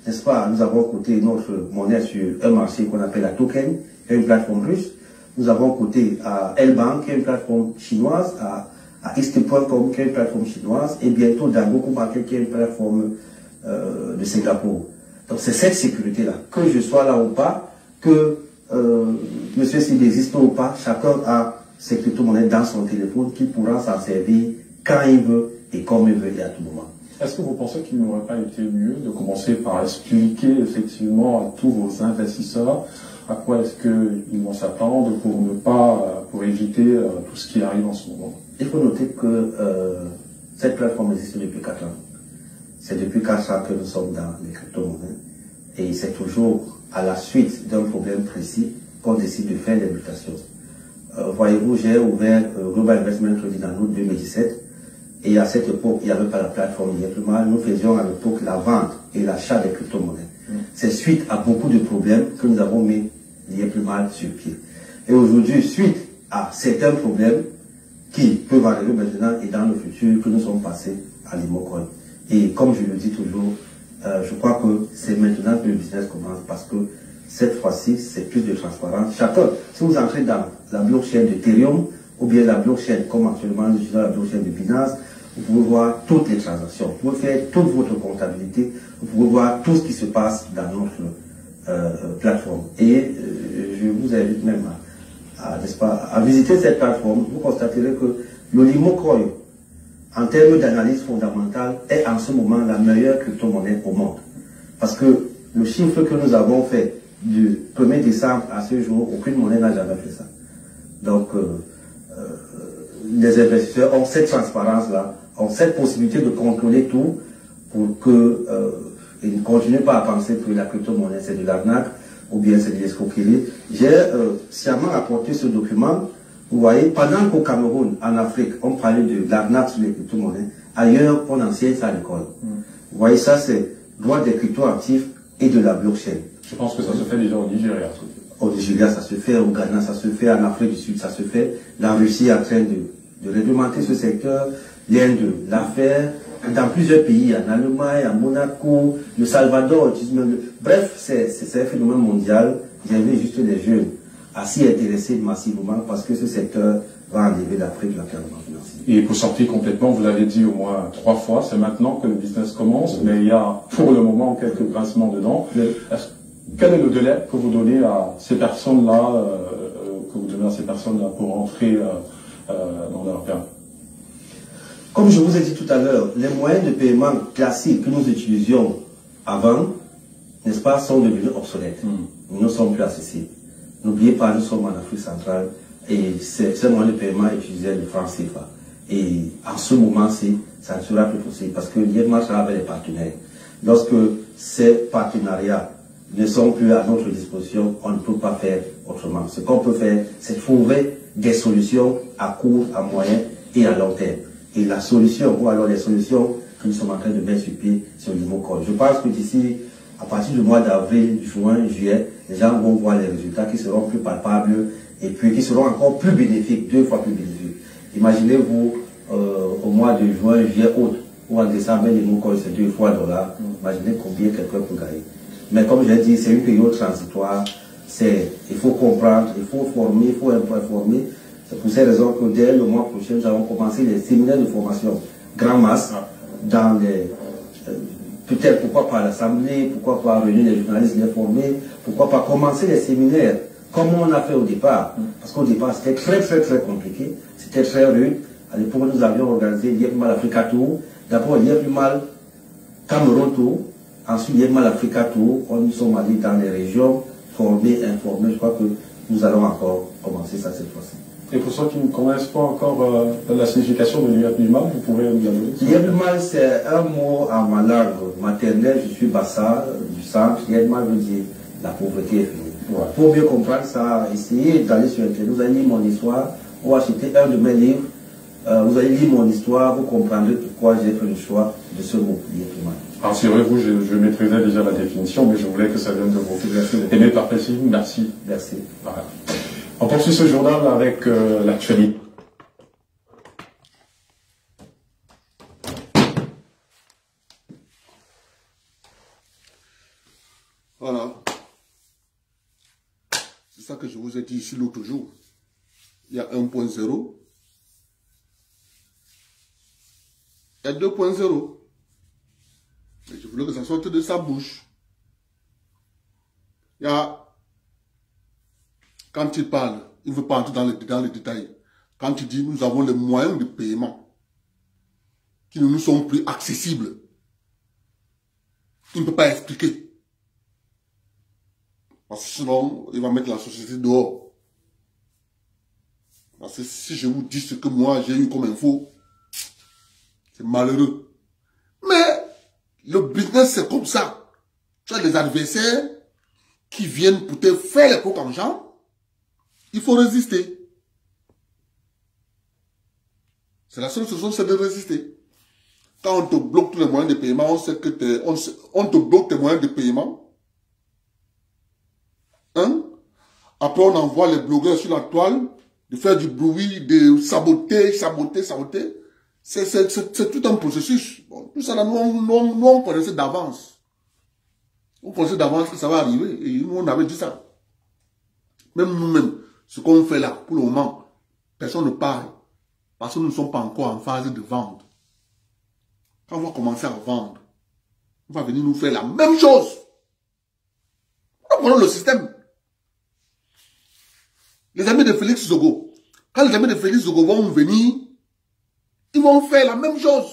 n'est-ce pas, nous avons coté notre monnaie sur un marché qu'on appelle la Token, qui est une plateforme russe. Nous avons coté à L-Bank, qui est une plateforme chinoise, à East.com, qui est une plateforme chinoise, et bientôt dans Goku Market, qui est une plateforme de Singapour. Donc c'est cette sécurité-là, que je sois là ou pas, que M. Simba existe ou pas, chacun a ses crypto-monnaies dans son téléphone qui pourra s'en servir quand il veut et comme il veut et à tout moment. Est-ce que vous pensez qu'il n'aurait pas été mieux de commencer par expliquer effectivement à tous vos investisseurs à quoi est-ce qu'ils vont s'attendre pour éviter tout ce qui arrive en ce moment? Il faut noter que cette plateforme existe depuis 4 ans. C'est depuis 4 ans que nous sommes dans les crypto-monnaies. Et c'est toujours à la suite d'un problème précis qu'on décide de faire les mutations. Voyez-vous, j'ai ouvert Global Investment Trading en août 2017. Et à cette époque, il n'y avait pas la plateforme Yetmal. Nous faisions à l'époque la vente et l'achat des crypto-monnaies. C'est suite à beaucoup de problèmes que nous avons mis Yetmal sur pied. Et aujourd'hui, suite à certains problèmes qui peuvent arriver maintenant et dans le futur, que nous sommes passés à l'Imocoin. Et comme je le dis toujours, je crois que c'est maintenant que le business commence, parce que cette fois-ci, c'est plus de transparence. Chacun, si vous entrez dans la blockchain d'Ethereum, ou bien la blockchain, comme actuellement nous utilisons la blockchain de Binance, vous pouvez voir toutes les transactions, vous pouvez faire toute votre comptabilité, vous pouvez voir tout ce qui se passe dans notre plateforme. Et je vous invite même à visiter cette plateforme. Vous constaterez que le Limocoin, en termes d'analyse fondamentale, est en ce moment la meilleure crypto-monnaie au monde. Parce que le chiffre que nous avons fait du 1er décembre à ce jour, aucune monnaie n'a jamais fait ça. Donc, les investisseurs ont cette transparence-là, ont cette possibilité de contrôler tout pour que ils ne continuent pas à penser que la crypto-monnaie c'est de l'arnaque ou bien c'est de l'escroquerie. J'ai sciemment apporté ce document. Vous voyez, pendant qu'au Cameroun, en Afrique, on parlait de l'arnaque sur les crypto-monnaies, ailleurs on enseigne ça à l'école. Vous voyez, ça c'est droit des crypto-actifs et de la blockchain. Je pense que ça se fait déjà au Nigeria. Au Nigeria, ça se fait, au Ghana, ça se fait, en Afrique du Sud, ça se fait. La Russie est en train de réglementer ce secteur, l'Inde l'a fait, dans plusieurs pays, en Allemagne, en Monaco, le Salvador, bref, c'est un phénomène mondial. J'invite juste les jeunes à s'y intéresser massivement parce que ce secteur va enlever l'Afrique l'encadrement financier. Et pour sortir complètement, vous l'avez dit au moins 3 fois, c'est maintenant que le business commence, mais il y a pour le moment quelques grincements dedans. Quel est le délai que vous donnez à ces personnes-là, pour entrer dans leur gain? Comme je vous ai dit tout à l'heure, les moyens de paiement classiques que nous utilisions avant, n'est-ce pas, sont devenus obsolètes. Nous ne sommes plus accessibles. N'oubliez pas, nous sommes en Afrique centrale et ces moyens de paiement utilisaient le franc CFA. Et en ce moment-ci, ça ne sera plus possible parce que l'IEMA travaille avec les partenaires. Lorsque ces partenariats ne sont plus à notre disposition, on ne peut pas faire autrement. Ce qu'on peut faire, c'est trouver des solutions à court, à moyen et à long terme. Et la solution, ou alors les solutions que nous sommes en train de mettre sur pied, c'est au niveau code. Je pense que d'ici, à partir du mois d'avril, juin, juillet, les gens vont voir les résultats qui seront plus palpables et puis qui seront encore plus bénéfiques, 2 fois plus bénéfiques. Imaginez-vous au mois de juin, juillet, août, ou en décembre, les mots code, c'est 2 fois $. Imaginez combien quelqu'un peut gagner. Mais comme j'ai dit, c'est une période transitoire. Il faut comprendre, il faut former, il faut informer. C'est pour ces raisons que dès le mois prochain, nous allons commencer les séminaires de formation grand masse dans les... peut-être pourquoi pas l'Assemblée, pourquoi pas réunir les journalistes, les former, pourquoi pas commencer les séminaires comme on a fait au départ. Parce qu'au départ, c'était très compliqué, c'était très rude. À l'époque, nous avions organisé l'IEPMAL Africa Tour, d'abord l'IEPMAL Cameroun Tour, ensuite l'IEPMAL Africa Tour. Nous sommes allés dans les régions, former, informer. Je crois que nous allons encore commencer ça cette fois-ci. Et pour ceux qui ne connaissent pas encore la signification de l'IEPMAL, vous pouvez nous donner. L'IEPMAL, c'est un mot en ma langue maternelle. Je suis Bassa du centre. l'IEPMAL veut dire la pauvreté est finie. Ouais. Pour mieux comprendre ça, essayez d'aller sur Internet. Vous allez lire mon histoire, ou acheter un de mes livres. Vous allez lire mon histoire, vous comprendrez pourquoi j'ai fait le choix de ce mot, l'IEPMAL. Alors c'est vrai, vous, je maîtrisais déjà la définition, mais je voulais que ça vienne de vous. Aimé par plaisir, merci. Merci. Voilà. On poursuit ce journal avec l'actualité. Voilà. C'est ça que je vous ai dit ici l'autre jour. Il y a 1.0. Il y a 2.0. Mais je voulais que ça sorte de sa bouche. Il y a... Quand il parle, il ne veut pas entrer dans les détails. Quand il dit nous avons les moyens de paiement qui ne nous sont plus accessibles, il ne peut pas expliquer. Parce que sinon, il va mettre la société dehors. Parce que si je vous dis ce que moi j'ai eu comme info, c'est malheureux. Mais le business c'est comme ça. Tu as des adversaires qui viennent pour te faire les coques en jambes. Il faut résister. C'est la seule solution, c'est de résister. Quand on te bloque tous les moyens de paiement, on sait que on te bloque tes moyens de paiement. Hein? Après, on envoie les blogueurs sur la toile, de faire du bruit, de saboter. C'est tout un processus. Bon, tout ça, là, nous, on connaissait d'avance. On connaissait d'avance que ça va arriver. Et nous, on avait dit ça. Même nous-mêmes. Ce qu'on fait là, pour le moment, personne ne parle. Parce que nous ne sommes pas encore en phase de vente. Quand on va commencer à vendre, on va venir nous faire la même chose. Nous prenons le système. Les amis de Félix Zogo, quand les amis de Félix Zogo vont venir, ils vont faire la même chose.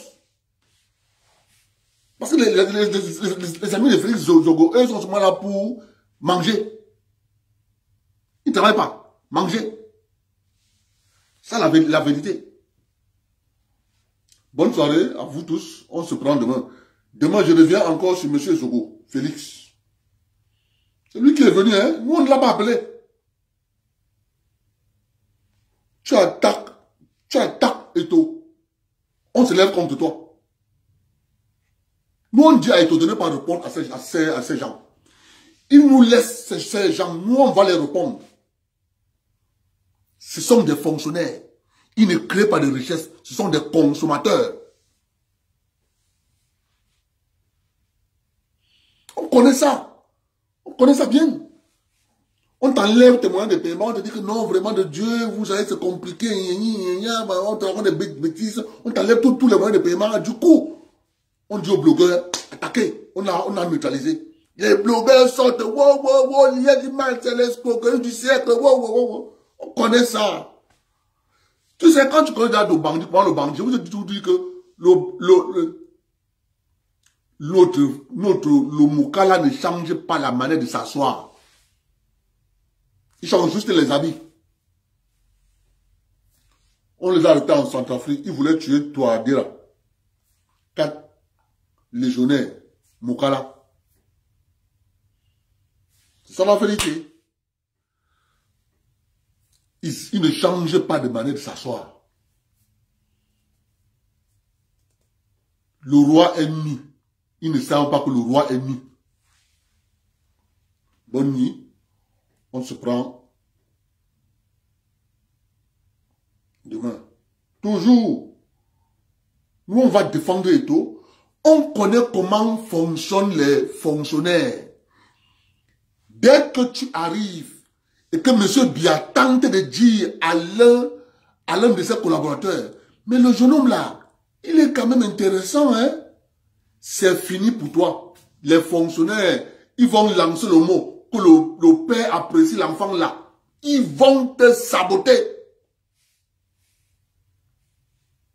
Parce que les amis de Félix Zogo, eux sont seulement là pour manger. Ils ne travaillent pas. Manger. Ça, la vérité. Bonne soirée à vous tous. On se prend demain. Demain, je reviens encore sur M. Zogo, Félix. C'est lui qui est venu, hein. Nous, on ne l'a pas appelé. Tu attaques Eto. On se lève contre toi. Nous, on dit à Eto de ne pas répondre à ces gens. Ils nous laissent ces gens. Nous, on va les répondre. Ce sont des fonctionnaires. Ils ne créent pas de richesse. Ce sont des consommateurs. On connaît ça. On connaît ça bien. On t'enlève tes moyens de paiement, on te dit que non, vraiment de Dieu, vous savez, c'est compliqué, on te raconte des bêtises, on t'enlève tous les moyens de paiement. Du coup, on dit aux blogueurs, attaquez, on a neutralisé. Les blogueurs sortent, wow, il y a du mal, c'est l'escroquerie du siècle, wow. On connaît ça. Tu sais, quand tu connais le bandit, le bandit, je vous ai toujours dit que le Moukala ne change pas la manière de s'asseoir. Il change juste les habits. On les a arrêtés en Centrafrique. Ils voulaient tuer Touadéra. 4 légionnaires. Moukala. C'est ça la vérité. Il ne change pas de manière de s'asseoir. Le roi est nu. Ils ne savent pas que le roi est nu. Bonne nuit. On se prend demain. Toujours. Nous, on va défendre Eto'o. On connaît comment fonctionnent les fonctionnaires. Dès que tu arrives et que M. Biya tente de dire à l'un de ses collaborateurs, mais le jeune homme là, il est quand même intéressant, hein? C'est fini pour toi. Les fonctionnaires, ils vont lancer le mot que le père apprécie l'enfant là. Ils vont te saboter.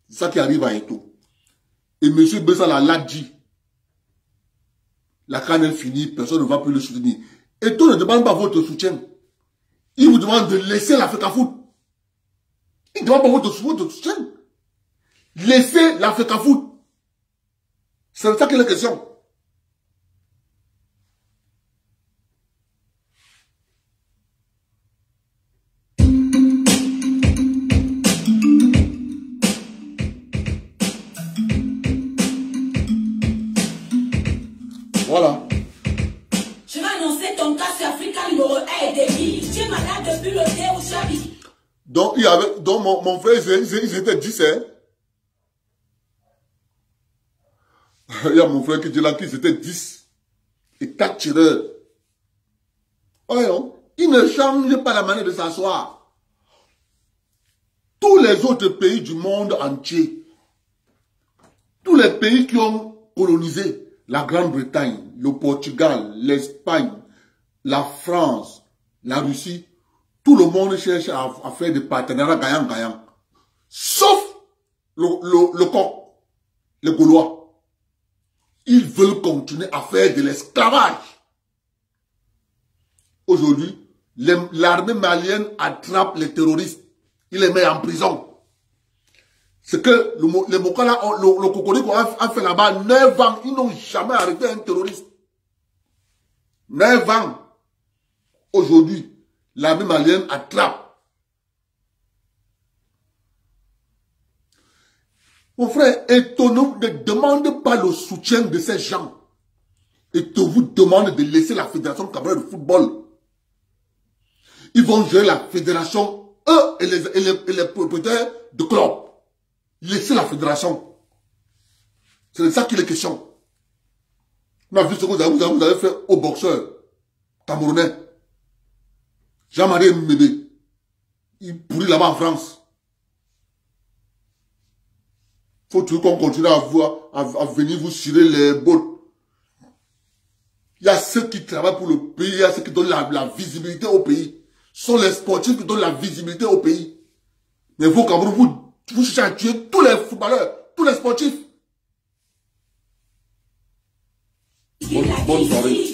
C'est ça qui arrive à Eto'o. Et M. Bessala l'a dit. La canne est finie, personne ne va plus le soutenir. Eto'o ne demande pas votre soutien. Il vous demande de laisser l'Afrique Foot. Il ne demande pas votre soutien. Laissez l'Afrique Foot. C'est ça qui est la question. Voilà. Je vais annoncer ton cas sur Africa numéro 1 et demi. Tu es malade depuis le dé au Chabi. Donc, il y avait, donc mon frère, ils étaient 10, hein. Il y a mon frère qui dit là qu'ils étaient 10. Et 4 tireurs. Ouais, non. Ils ne changent pas la manière de s'asseoir. Tous les autres pays du monde entier, tous les pays qui ont colonisé, la Grande-Bretagne, le Portugal, l'Espagne, la France, la Russie, tout le monde cherche à faire des partenariats gagnant-gagnant. Sauf le coq, les Gaulois. Ils veulent continuer à faire de l'esclavage. Aujourd'hui, l'armée malienne attrape les terroristes. Il les met en prison. C'est que les Moukala, le Cocorico a fait là-bas 9 ans. Ils n'ont jamais arrêté un terroriste. 9 ans. Aujourd'hui, l'armée malienne attrape. Mon frère, Eto'o ne demande pas le soutien de ces gens. Eto'o vous demande de laisser la fédération camerounaise de football. Ils vont gérer la fédération, eux et les propriétaires de clubs. Laissez la fédération. C'est de ça qu'il est question. On a vu ce que vous avez fait au boxeur camerounais. Jean-Marie Mbébé. Il pourrit là-bas en France. Faut toujours qu'on continue à venir vous cirer les bottes. Il y a ceux qui travaillent pour le pays, il y a ceux qui donnent la visibilité au pays. Ce sont les sportifs qui donnent la visibilité au pays. Mais vous, Cameroun, vous cherchez à tuer tous les footballeurs, tous les sportifs. Bonne soirée.